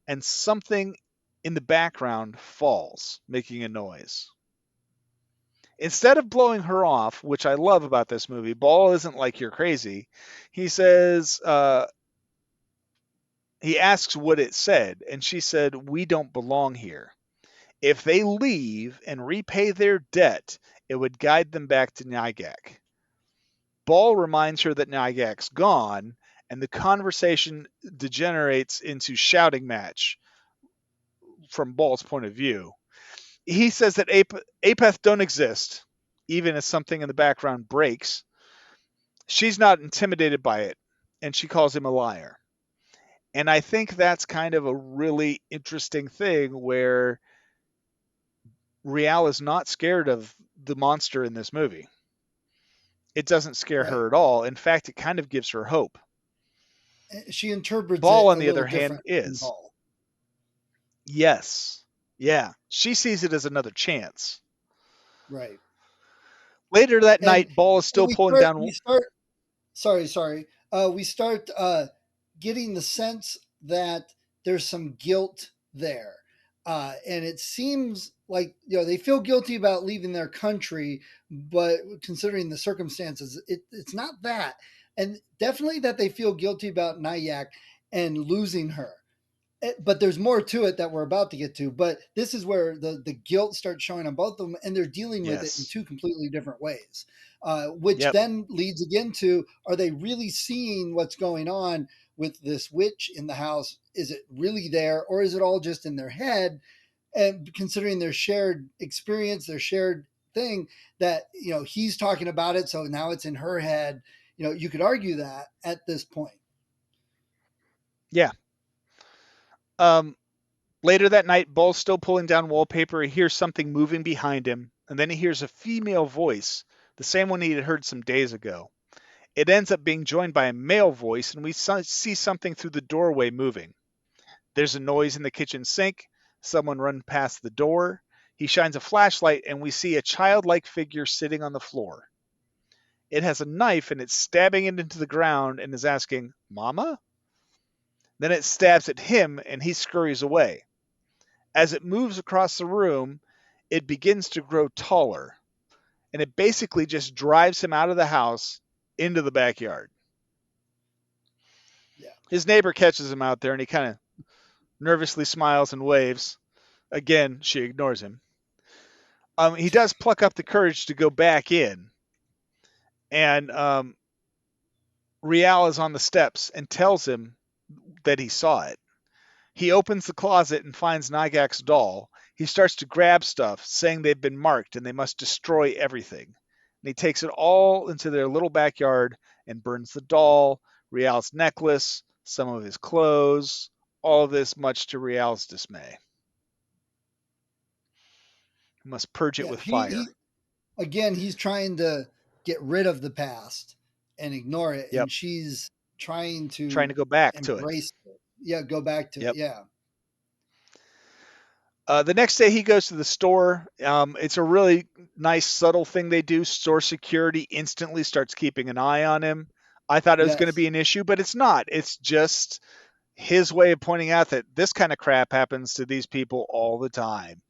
and something in the background falls, making a noise. Instead of blowing her off, which I love about this movie, Ball isn't like you're crazy. He says, he asks what it said, and she said, "We don't belong here. If they leave and repay their debt, it would guide them back to Nygak." Ball reminds her that Nygak's gone, and the conversation degenerates into shouting match from Ball's point of view. He says that Apeth don't exist, even as something in the background breaks. She's not intimidated by it, and she calls him a liar. And I think that's kind of a really interesting thing where Rial is not scared of the monster in this movie. It doesn't scare Right. her at all. In fact, it kind of gives her hope. She interprets Ball, it on a the little other hand, different than is. Ball. Yes. Yeah. She sees it as another chance. Right. Later that And night, Ball is still we pulling start down. we start sorry. We start getting the sense that there's some guilt there. And it seems like they feel guilty about leaving their country, but considering the circumstances, it's not that. And definitely that they feel guilty about Nayak and losing her. But there's more to it that we're about to get to. But this is where the guilt starts showing on both of them, and they're dealing with it in Yes. two completely different ways, which Yep. then leads again to: are they really seeing what's going on with this witch in the house? Is it really there, or is it all just in their head? And considering their shared experience, their shared thing, that he's talking about it, so now it's in her head. You could argue that at this point. Yeah. Later that night, Ball's still pulling down wallpaper. He hears something moving behind him, and then he hears a female voice, the same one he had heard some days ago. It ends up being joined by a male voice, and we see something through the doorway moving. There's a noise in the kitchen sink. Someone run past the door. He shines a flashlight, and we see a childlike figure sitting on the floor. It has a knife, and it's stabbing it into the ground and is asking, "Mama?" Then it stabs at him, and he scurries away. As it moves across the room, it begins to grow taller, and it basically just drives him out of the house into the backyard. Yeah. His neighbor catches him out there, and he kind of nervously smiles and waves. Again, she ignores him. He does pluck up the courage to go back in, and Rial is on the steps and tells him that he saw it. He opens the closet and finds Nygak's doll. He starts to grab stuff, saying they've been marked and they must destroy everything. And he takes it all into their little backyard and burns the doll, Rial's necklace, some of his clothes, all of this much to Rial's dismay. He must purge it Yeah, with fire. He's trying to get rid of the past and ignore it, Yep. and she's trying to go back to it. embrace it. Yeah, go back to it. Yeah. The next day he goes to the store. It's a really nice, subtle thing they do. Store security instantly starts keeping an eye on him. I thought it was going to be an issue, but it's not. It's just his way of pointing out that this kind of crap happens to these people all the time.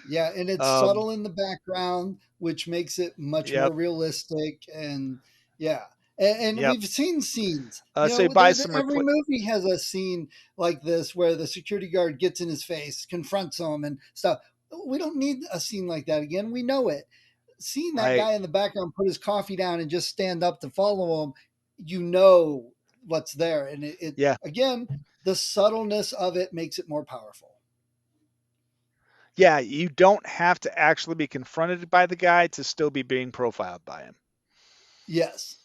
Yeah, and it's subtle in the background, which makes it much more realistic. And yeah, and we've seen scenes. Every movie has a scene like this where the security guard gets in his face, confronts him, and stuff. We don't need a scene like that again. We know it. Seeing that guy in the background put his coffee down and just stand up to follow him, you know what's there. And again, the subtleness of it makes it more powerful. Yeah, you don't have to actually be confronted by the guy to still be being profiled by him. Yes.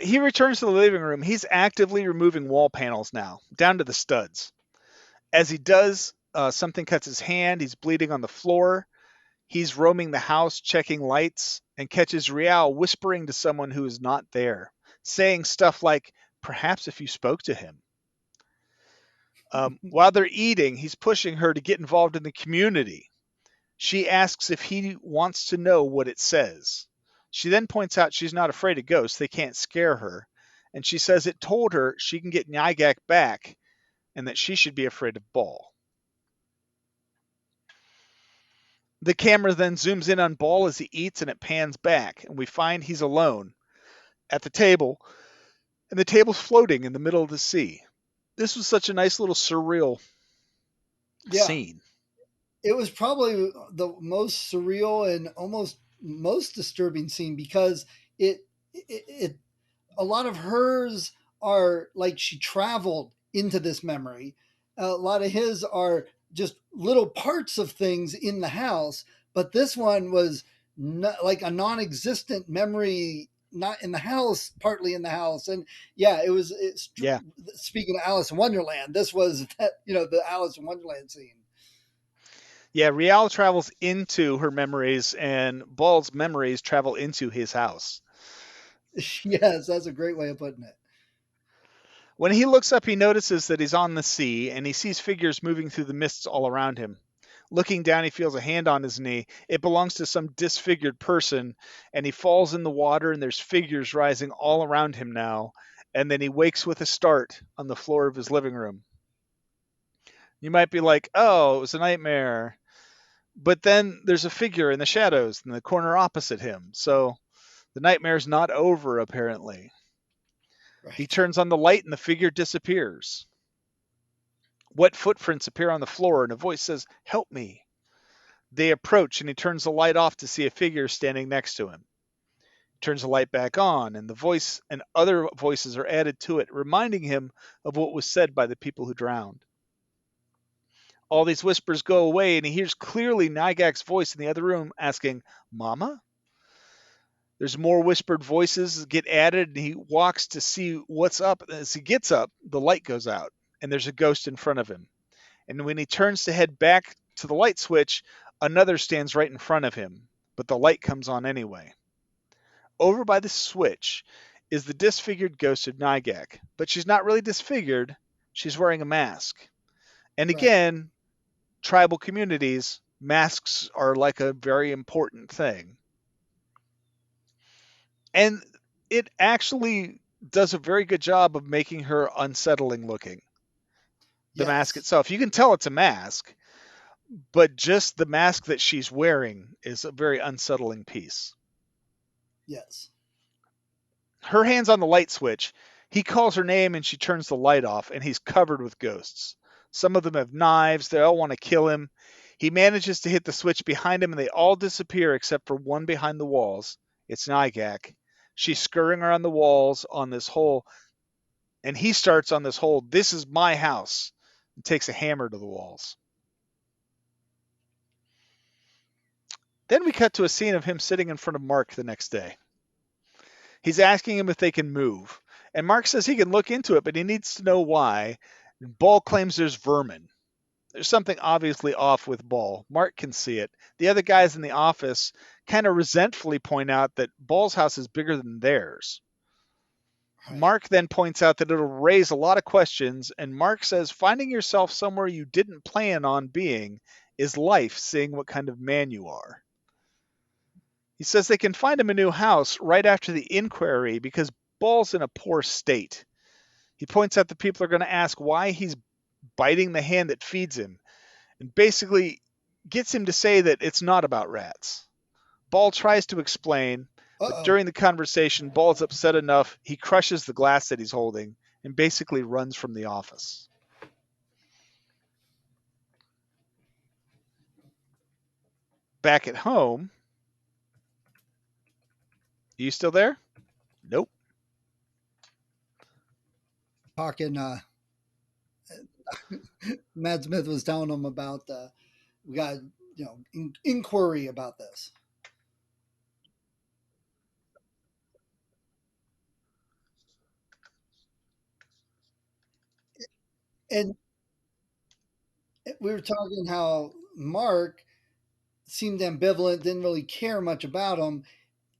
He returns to the living room. He's actively removing wall panels now, down to the studs. As he does, something cuts his hand. He's bleeding on the floor. He's roaming the house, checking lights, and catches Rial whispering to someone who is not there, saying stuff like, "Perhaps if you spoke to him." While they're eating, he's pushing her to get involved in the community. She asks if he wants to know what it says. She then points out she's not afraid of ghosts. They can't scare her. And she says it told her she can get Nygak back and that she should be afraid of Ball. The camera then zooms in on Ball as he eats and it pans back. And we find he's alone at the table. And the table's floating in the middle of the sea. This was such a nice little surreal scene. It was probably the most surreal and almost most disturbing scene because it a lot of hers are like she traveled into this memory. A lot of his are just little parts of things in the house, but this one was like a non-existent memory, not in the house, partly in the house. And speaking of Alice in Wonderland, this was the Alice in Wonderland scene. Yeah, Rial travels into her memories and Ball's memories travel into his house. Yes, that's a great way of putting it. When he looks up, he notices that he's on the sea and he sees figures moving through the mists all around him. Looking down, he feels a hand on his knee. It belongs to some disfigured person, and he falls in the water and there's figures rising all around him now. And then he wakes with a start on the floor of his living room. You might be like, oh, it was a nightmare. But then there's a figure in the shadows in the corner opposite him. So the nightmare's not over, apparently. Right. He turns on the light and the figure disappears. Wet footprints appear on the floor and a voice says, "Help me." They approach and he turns the light off to see a figure standing next to him. He turns the light back on and the voice and other voices are added to it, reminding him of what was said by the people who drowned. All these whispers go away and he hears clearly Nygak's voice in the other room asking, "Mama?" There's more whispered voices get added, and he walks to see what's up. As he gets up, the light goes out, and there's a ghost in front of him. And when he turns to head back to the light switch, another stands right in front of him, but the light comes on anyway. Over by the switch is the disfigured ghost of Nygak, but she's not really disfigured. She's wearing a mask. And again, tribal communities, masks are like a very important thing. And it actually does a very good job of making her unsettling looking. The mask itself. You can tell it's a mask, but just the mask that she's wearing is a very unsettling piece. Yes. Her hand's on the light switch. He calls her name and she turns the light off, and he's covered with ghosts. Some of them have knives. They all want to kill him. He manages to hit the switch behind him, and they all disappear except for one behind the walls. It's Nygak. She's scurrying around the walls on this whole, and he starts on this whole, this is my house, and takes a hammer to the walls. Then we cut to a scene of him sitting in front of Mark the next day. He's asking him if they can move, and Mark says he can look into it, but he needs to know why. Ball claims there's vermin. There's something obviously off with Ball. Mark can see it. The other guys in the office kind of resentfully point out that Ball's house is bigger than theirs. Right. Mark then points out that it'll raise a lot of questions, and Mark says finding yourself somewhere you didn't plan on being is life, seeing what kind of man you are. He says they can find him a new house right after the inquiry because Ball's in a poor state. He points out that people are going to ask why he's biting the hand that feeds him, and basically gets him to say that it's not about rats. Ball tries to explain, but during the conversation, Ball's upset enough, he crushes the glass that he's holding and basically runs from the office. Back at home, are you still there? Nope. Talking, Matt Smith was telling him about, we got, inquiry about this. And we were talking how Mark seemed ambivalent, didn't really care much about him.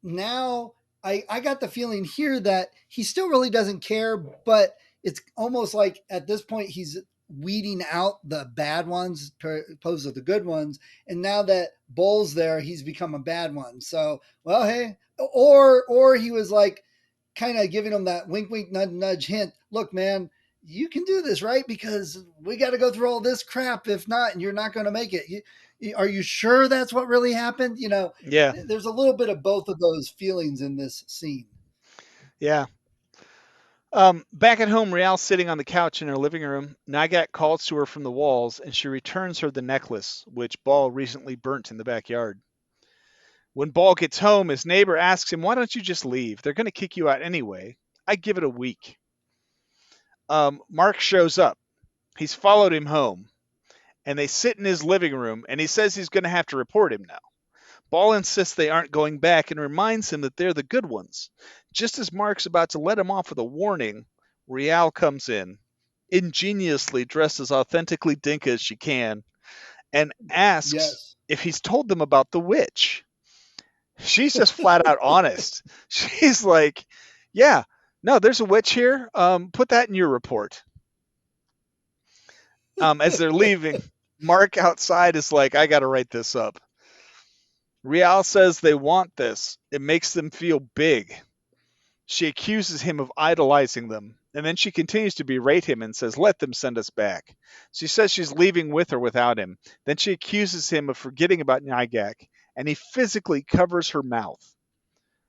Now I got the feeling here that he still really doesn't care, but it's almost like at this point he's weeding out the bad ones opposed to the good ones. And now that Bull's there, he's become a bad one. So, well, hey, or he was like kind of giving him that wink, wink, nudge, nudge hint. Look, man, you can do this, right? Because we got to go through all this crap. If not, you're not going to make it. Are you sure that's what really happened? Yeah. There's a little bit of both of those feelings in this scene. Yeah. Back at home, Rial's sitting on the couch in her living room. Nygak calls to her from the walls, and she returns her the necklace, which Ball recently burnt in the backyard. When Ball gets home, his neighbor asks him, why don't you just leave? They're going to kick you out anyway. I give it a week. Mark shows up. He's followed him home, and they sit in his living room, and he says he's going to have to report him now. Ball insists they aren't going back and reminds him that they're the good ones. Just as Mark's about to let him off with a warning, Rial comes in, ingeniously dressed as authentically Dinka as she can, and asks if he's told them about the witch. She's just flat out honest. She's like, yeah, no, there's a witch here. Put that in your report. As they're leaving, Mark outside is like, I got to write this up. Rial says they want this. It makes them feel big. She accuses him of idolizing them, and then she continues to berate him and says, let them send us back. She says she's leaving with or without him. Then she accuses him of forgetting about Nygak, and he physically covers her mouth.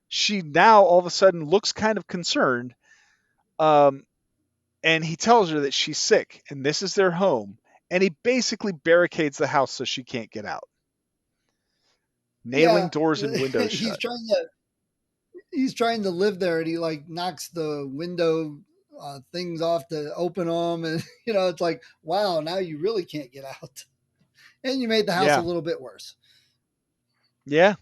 She now all of a sudden looks kind of concerned, and he tells her that she's sick, and this is their home, and he basically barricades the house so she can't get out. Nailing doors and windows shut. He's trying to live there, and he like knocks the window things off to open them, and it's like, wow, now you really can't get out, and you made the house a little bit worse. Yeah.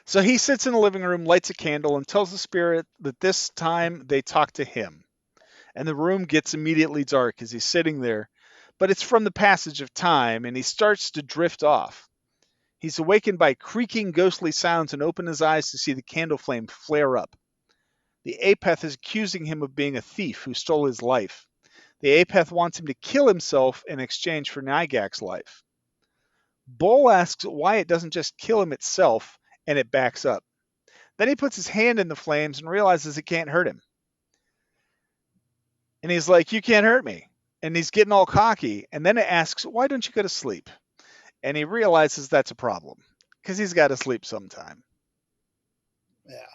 So he sits in the living room, lights a candle, and tells the spirit that this time they talk to him. And the room gets immediately dark as he's sitting there, but it's from the passage of time, and he starts to drift off. He's awakened by creaking, ghostly sounds and opens his eyes to see the candle flame flare up. The Apeth is accusing him of being a thief who stole his life. The Apeth wants him to kill himself in exchange for Nygak's life. Bull asks why it doesn't just kill him itself, and it backs up. Then he puts his hand in the flames and realizes it can't hurt him. And he's like, "You can't hurt me." And he's getting all cocky. And then it asks, "Why don't you go to sleep?" And he realizes that's a problem because he's got to sleep sometime. Yeah.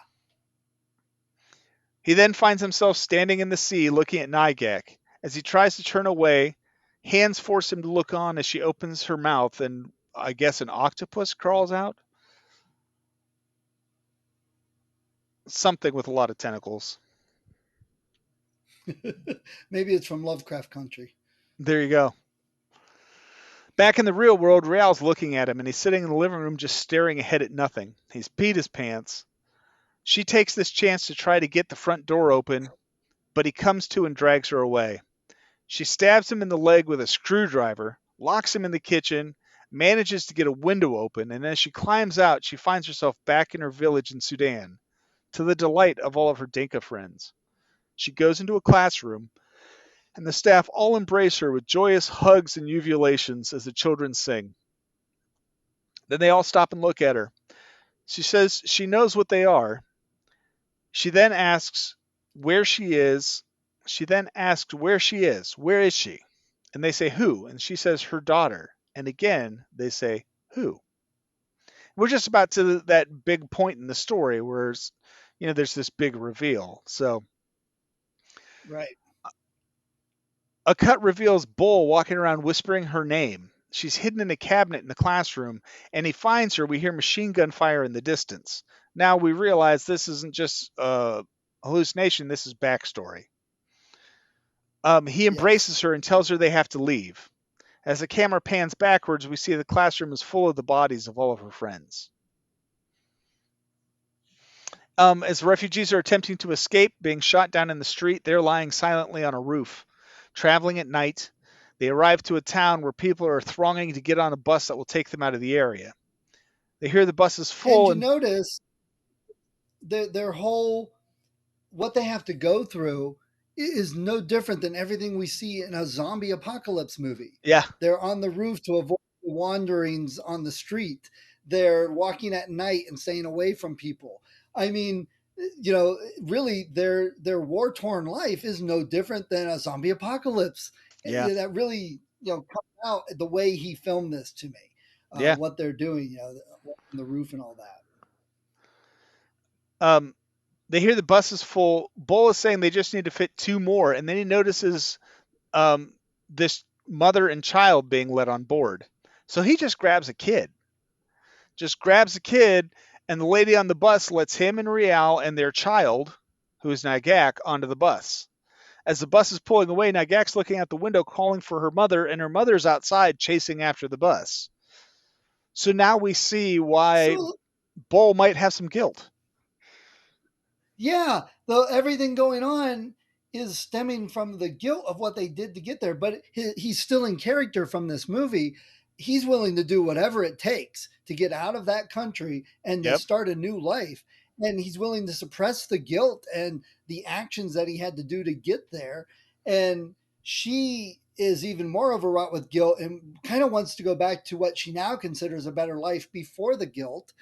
He then finds himself standing in the sea looking at Nygak. As he tries to turn away, hands force him to look on as she opens her mouth, and I guess an octopus crawls out. Something with a lot of tentacles. Maybe it's from Lovecraft Country. There you go. Back in the real world, Real's looking at him, and he's sitting in the living room just staring ahead at nothing. He's peed his pants. She takes this chance to try to get the front door open, but he comes to and drags her away. She stabs him in the leg with a screwdriver, locks him in the kitchen, manages to get a window open, and as she climbs out, she finds herself back in her village in Sudan, to the delight of all of her Dinka friends. She goes into a classroom, and the staff all embrace her with joyous hugs and uvulations as the children sing. Then they all stop and look at her. She says she knows what they are. She then asks where she is. Where is she? And they say, "Who?" And she says, "Her daughter." And again, they say, "Who?" We're just about to that big point in the story where, there's this big reveal. So, Right. a cut reveals Bull walking around whispering her name. She's hidden in a cabinet in the classroom, and he finds her. We hear machine gun fire in the distance. Now we realize this isn't just a hallucination, this is backstory. He embraces her and tells her they have to leave. As the camera pans backwards, we see the classroom is full of the bodies of all of her friends. As refugees are attempting to escape, being shot down in the street, they're lying silently on a roof. Traveling at night, they arrive to a town where people are thronging to get on a bus that will take them out of the area. They hear the bus is full. And you notice their whole, what they have to go through is no different than everything we see in a zombie apocalypse movie. Yeah. They're on the roof to avoid the wanderings on the street. They're walking at night and staying away from people. I mean, really their war-torn life is no different than a zombie apocalypse. Yeah. That really, comes out the way he filmed this to me. Yeah. What they're doing, on the roof and all that. They hear the bus is full. Bull is saying they just need to fit 2 more, and then he notices this mother and child being let on board. So he just grabs a kid. And the lady on the bus lets him and Rial and their child, who is Nygak, onto the bus. As the bus is pulling away, Nygak's looking out the window calling for her mother, and her mother's outside chasing after the bus. So now we see why Bull might have some guilt. Yeah, though everything going on is stemming from the guilt of what they did to get there, but he's still in character from this movie. He's willing to do whatever it takes to get out of that country and to start a new life. And he's willing to suppress the guilt and the actions that he had to do to get there. And she is even more overwrought with guilt and kind of wants to go back to what she now considers a better life before the guilt.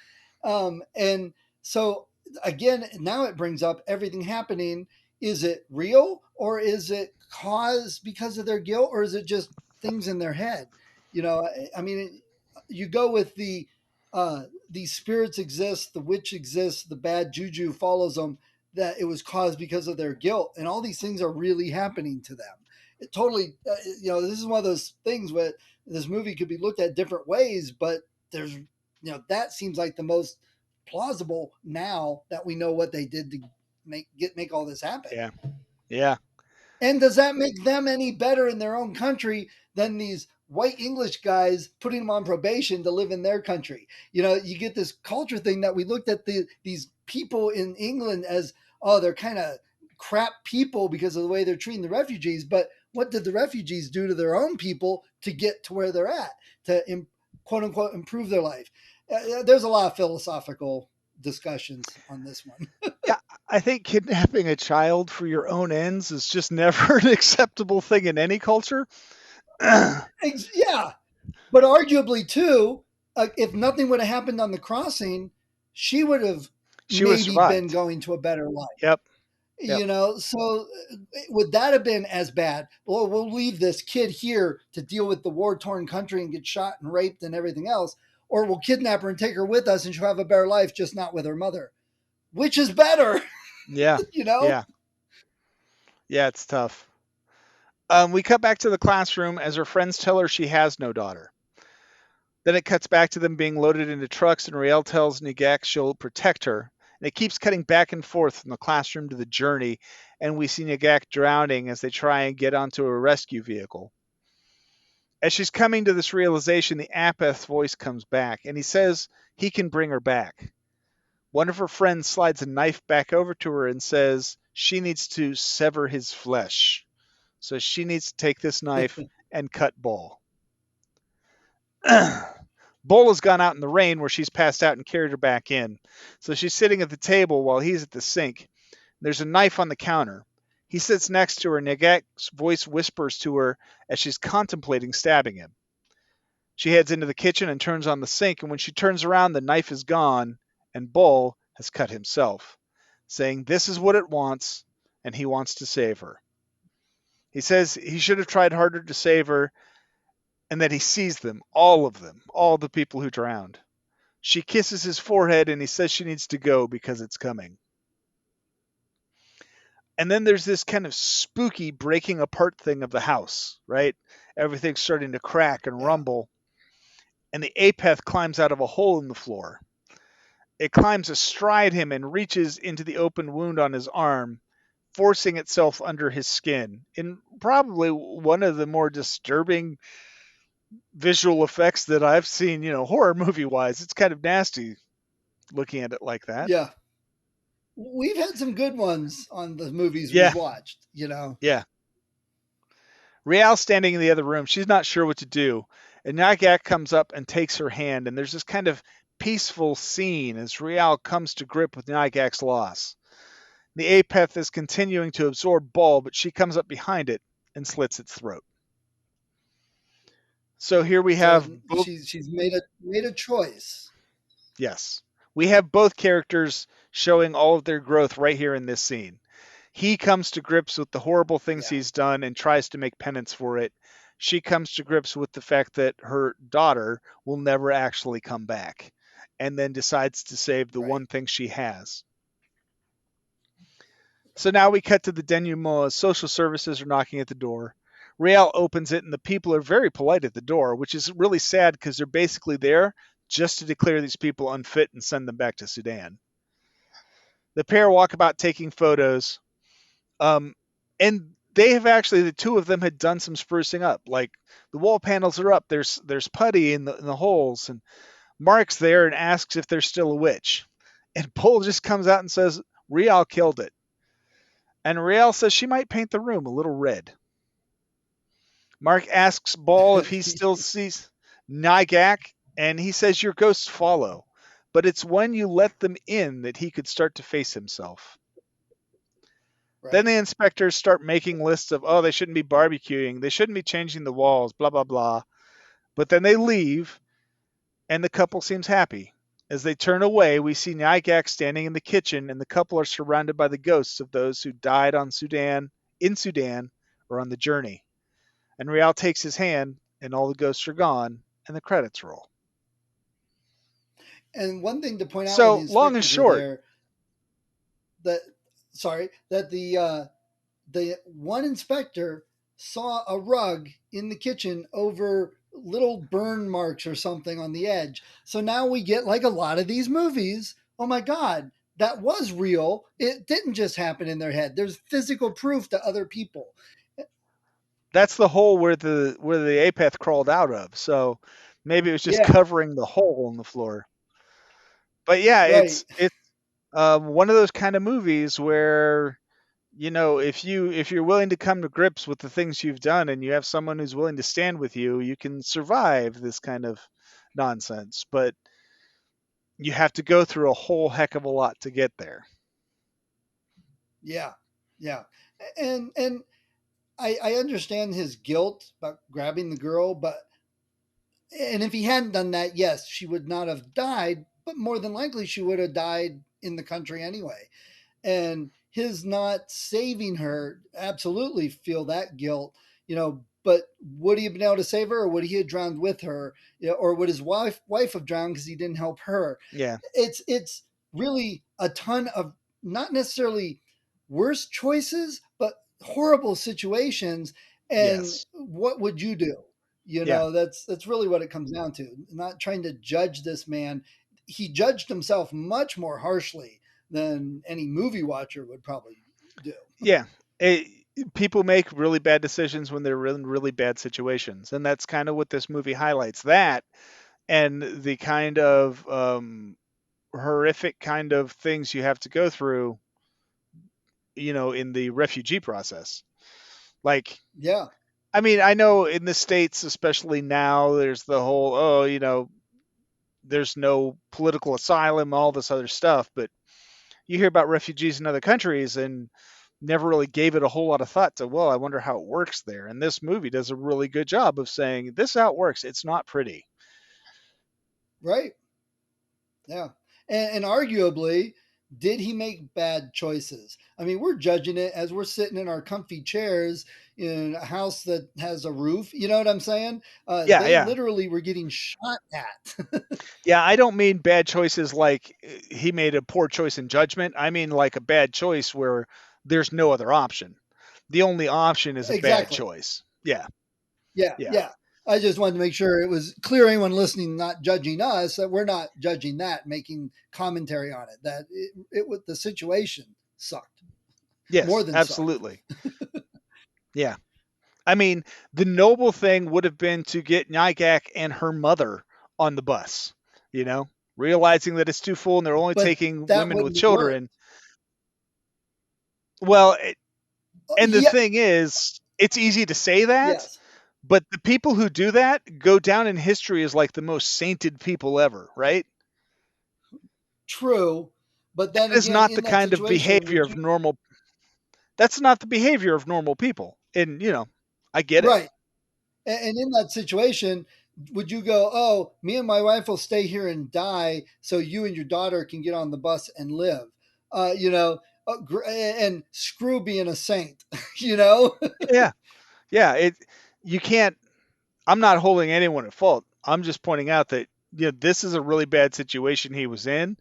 And so again, now it brings up everything happening. Is it real, or is it caused because of their guilt, or is it just things in their head? I mean, you go with these spirits exist, the witch exists, the bad juju follows them, that it was caused because of their guilt, and all these things are really happening to them. It totally, this is one of those things where this movie could be looked at different ways, but there's, that seems like the most plausible now that we know what they did to make all this happen. Yeah. And does that make them any better in their own country than these white English guys putting them on probation to live in their country? You know, you get this culture thing that we looked at these people in England as, oh, they're kind of crap people because of the way they're treating the refugees. But what did the refugees do to their own people to get to where they're at, to quote unquote improve their life? There's a lot of philosophical discussions on this one. Yeah, I think kidnapping a child for your own ends is just never an acceptable thing in any culture. Yeah, but arguably too, if nothing would have happened on the crossing, she would have She would have maybe been survived. going to a better life. Yep. You know, so would that have been as bad? Well, we'll leave this kid here to deal with the war-torn country and get shot and raped and everything else, or we'll kidnap her and take her with us and she'll have a better life, just not with her mother. Which is better? Yeah. You know? Yeah. Yeah, it's tough. We cut back to the classroom as her friends tell her she has no daughter. Then it cuts back to them being loaded into trucks, and Riel tells Nigak she'll protect her. And it keeps cutting back and forth from the classroom to the journey, and we see Nigak drowning as they try and get onto a rescue vehicle. As she's coming to this realization, the Apeth's voice comes back, and he says he can bring her back. One of her friends slides a knife back over to her and says she needs to sever his flesh. So she needs to take this knife and cut Bull. Bull has gone out in the rain where she's passed out and carried her back in. So she's sitting at the table while he's at the sink. There's a knife on the counter. He sits next to her, and Nigak's voice whispers to her as she's contemplating stabbing him. She heads into the kitchen and turns on the sink, and when she turns around, the knife is gone, and Bull has cut himself, saying this is what it wants, and he wants to save her. He says he should have tried harder to save her, and that he sees them, all the people who drowned. She kisses his forehead, and he says she needs to go because it's coming. And then there's this kind of spooky breaking apart thing of the house, right? Everything's starting to crack and rumble. And the Apeth climbs out of a hole in the floor. It climbs astride him and reaches into the open wound on his arm, forcing itself under his skin in probably one of the more disturbing visual effects that I've seen, horror movie wise. It's kind of nasty looking at it like that. Yeah. We've had some good ones on the movies we've watched, Yeah. Rial standing in the other room. She's not sure what to do. And Nigak comes up and takes her hand. And there's this kind of peaceful scene as Rial comes to grip with Nigak's loss. The Apeth is continuing to absorb Bull, but she comes up behind it and slits its throat. So here we have... She's made a choice. Yes. We have both characters showing all of their growth right here in this scene. He comes to grips with the horrible things he's done and tries to make penance for it. She comes to grips with the fact that her daughter will never actually come back, and then decides to save the one thing she has. So now we cut to the denouement. Social services are knocking at the door. Riel opens it, and the people are very polite at the door, which is really sad because they're basically there just to declare these people unfit and send them back to Sudan. The pair walk about taking photos. And they have actually, the two of them had done some sprucing up. Like the wall panels are up. There's putty in the holes. And Mark's there and asks if there's still a witch. And Bull just comes out and says, Riel killed it. And Riel says she might paint the room a little red. Mark asks Bull if he still sees Nigak. And he says your ghosts follow. But it's when you let them in that he could start to face himself. Right. Then the inspectors start making lists of, they shouldn't be barbecuing. They shouldn't be changing the walls, blah, blah, blah. But then they leave, and the couple seems happy. As they turn away, we see Nigak standing in the kitchen, and the couple are surrounded by the ghosts of those who died in Sudan, or on the journey. And Rial takes his hand, and all the ghosts are gone, and the credits roll. And one thing to point out, so long and short, that the one inspector saw a rug in the kitchen over little burn marks or something on the edge. So now we get, like a lot of these movies, oh my God, that was real. It didn't just happen in their head. There's physical proof to other people. That's the hole where the apeth crawled out of. So maybe it was just Yeah, covering the hole in the floor. But yeah, right. it's one of those kind of movies where if you're willing to come to grips with the things you've done and you have someone who's willing to stand with you, you can survive this kind of nonsense. But you have to go through a whole heck of a lot to get there. Yeah, yeah, and I understand his guilt about grabbing the girl, but and if he hadn't done that, yes, she would not have died, but more than likely she would have died in the country anyway. And his not saving her, absolutely feel that guilt, but would he have been able to save her, or would he have drowned with her, or would his wife have drowned because he didn't help her? Yeah. It's really a ton of not necessarily worse choices, but horrible situations. And Yes. what would you do? Yeah. That's really what it comes down to. Not trying to judge this man. He judged himself much more harshly than any movie watcher would probably do. Yeah. It, People make really bad decisions when they're in really bad situations, and that's kind of what this movie highlights. That and the kind of horrific kind of things you have to go through, in the refugee process. Like, Yeah, I mean, I know in the States, especially now, there's the whole, there's no political asylum, all this other stuff. But you hear about refugees in other countries and never really gave it a whole lot of thought to, well, I wonder how it works there. And this movie does a really good job of saying, this is how it works. It's not pretty. right. Yeah. And arguably, did he make bad choices? I mean, we're judging it as we're sitting in our comfy chairs in a house that has a roof. You know what I'm saying? Yeah, They yeah. literally were getting shot at. Yeah, I don't mean bad choices like he made a poor choice in judgment. I mean like a bad choice where there's no other option. The only option is a bad Exactly. choice. Yeah, Yeah. yeah. Yeah. I just wanted to make sure it was clear, anyone listening, not judging us, that we're not judging that, making commentary on it, that the situation sucked, more Yes, than sucked. absolutely. Yeah. I mean, the noble thing would have been to get Nygack and her mother on the bus, realizing that it's too full and they're only But taking that women with wouldn't have worked. children. Well, and the Yeah. thing is, it's easy to say that, Yes. but the people who do that go down in history as like the most sainted people ever, right? True. But then That is again, not the in that kind of situation, behavior would of you, normal. That's not the behavior of normal people. And, I get it. right? And in that situation, would you go, oh, me and my wife will stay here and die so you and your daughter can get on the bus and live? And screw being a saint, you know? Yeah. Yeah. You can't, I'm not holding anyone at fault. I'm just pointing out that, this is a really bad situation he was in.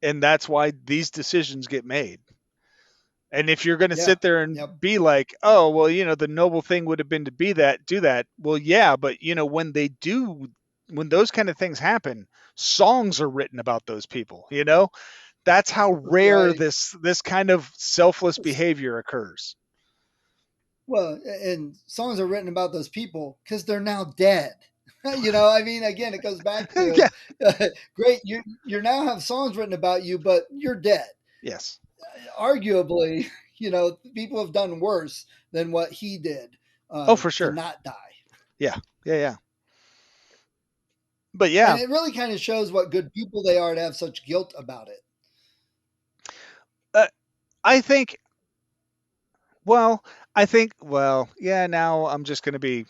And that's why these decisions get made. And if you're going to Yeah. sit there and Yep. be like, oh, well, the noble thing would have been to do that. Well, yeah, but when those kind of things happen, songs are written about those people, That's how rare Right. this kind of selfless behavior occurs. Well, and songs are written about those people because they're now dead. I mean, again, it goes back to Yeah. great. You now have songs written about you, but you're dead. Yes. Arguably, people have done worse than what he did Oh, for to sure. not die. Yeah. Yeah. Yeah. But And yeah, it really kind of shows what good people they are to have such guilt about it. uh, I think. Well, yeah. Now I'm just going to be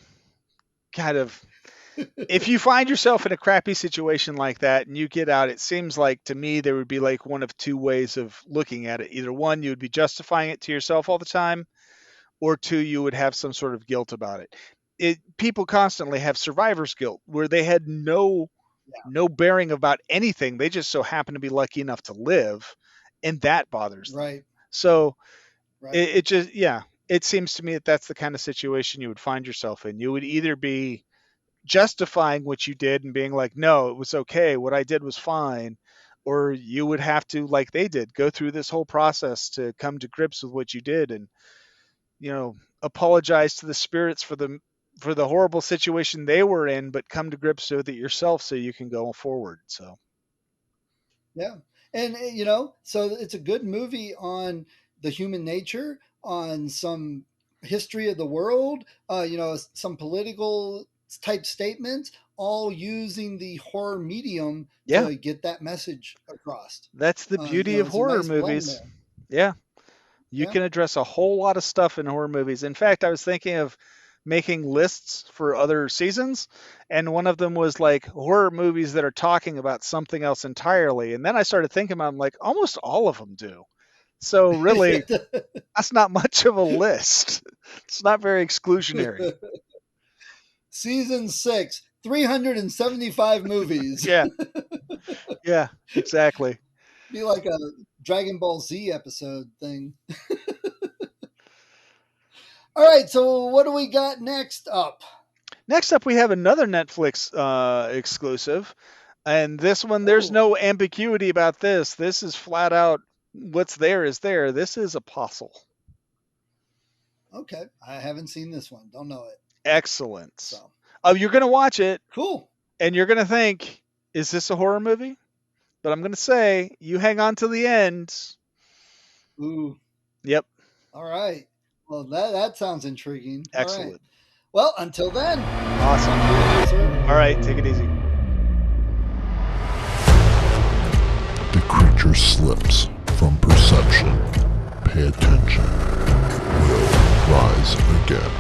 kind of. If you find yourself in a crappy situation like that and you get out, it seems like to me there would be like one of two ways of looking at it. Either one, you would be justifying it to yourself all the time, or two, you would have some sort of guilt about it. People constantly have survivor's guilt where they had no bearing about anything. They just so happen to be lucky enough to live, and that bothers them. Right. So Right. it just yeah, it seems to me that that's the kind of situation you would find yourself in. You would either be justifying what you did and being like, no, it was okay, what I did was fine, or you would have to, like they did, go through this whole process to come to grips with what you did, and apologize to the spirits for the horrible situation they were in, but come to grips with it yourself so you can go forward. So Yeah. And, so it's a good movie on the human nature, on some history of the world, some political type statements, all using the horror medium yeah, to get that message across. that's the beauty of It's a horror nice blend movies. there. Yeah. You Yeah. can address a whole lot of stuff in horror movies. In fact, I was thinking of making lists for other seasons, and one of them was like horror movies that are talking about something else entirely. And then I started thinking about them, like almost all of them do. So really, that's not much of a list. It's not very exclusionary. Season 6, 375 movies. Yeah. Yeah, exactly. Be like a Dragon Ball Z episode thing. All right, so what do we got next up? Next up, we have another Netflix exclusive. And this one, there's no ambiguity about this. This is flat out what's there is there. This is Apostle. Okay. I haven't seen this one. Don't know it. Excellent. So. Oh, you're going to watch it. Cool. And you're going to think, is this a horror movie? But I'm going to say, you hang on to the end. Ooh. Yep. All right. Well, that sounds intriguing. Excellent. All right. Well, until then. Awesome. All right. Take it easy. The creature slips from perception. Pay attention. It will rise again.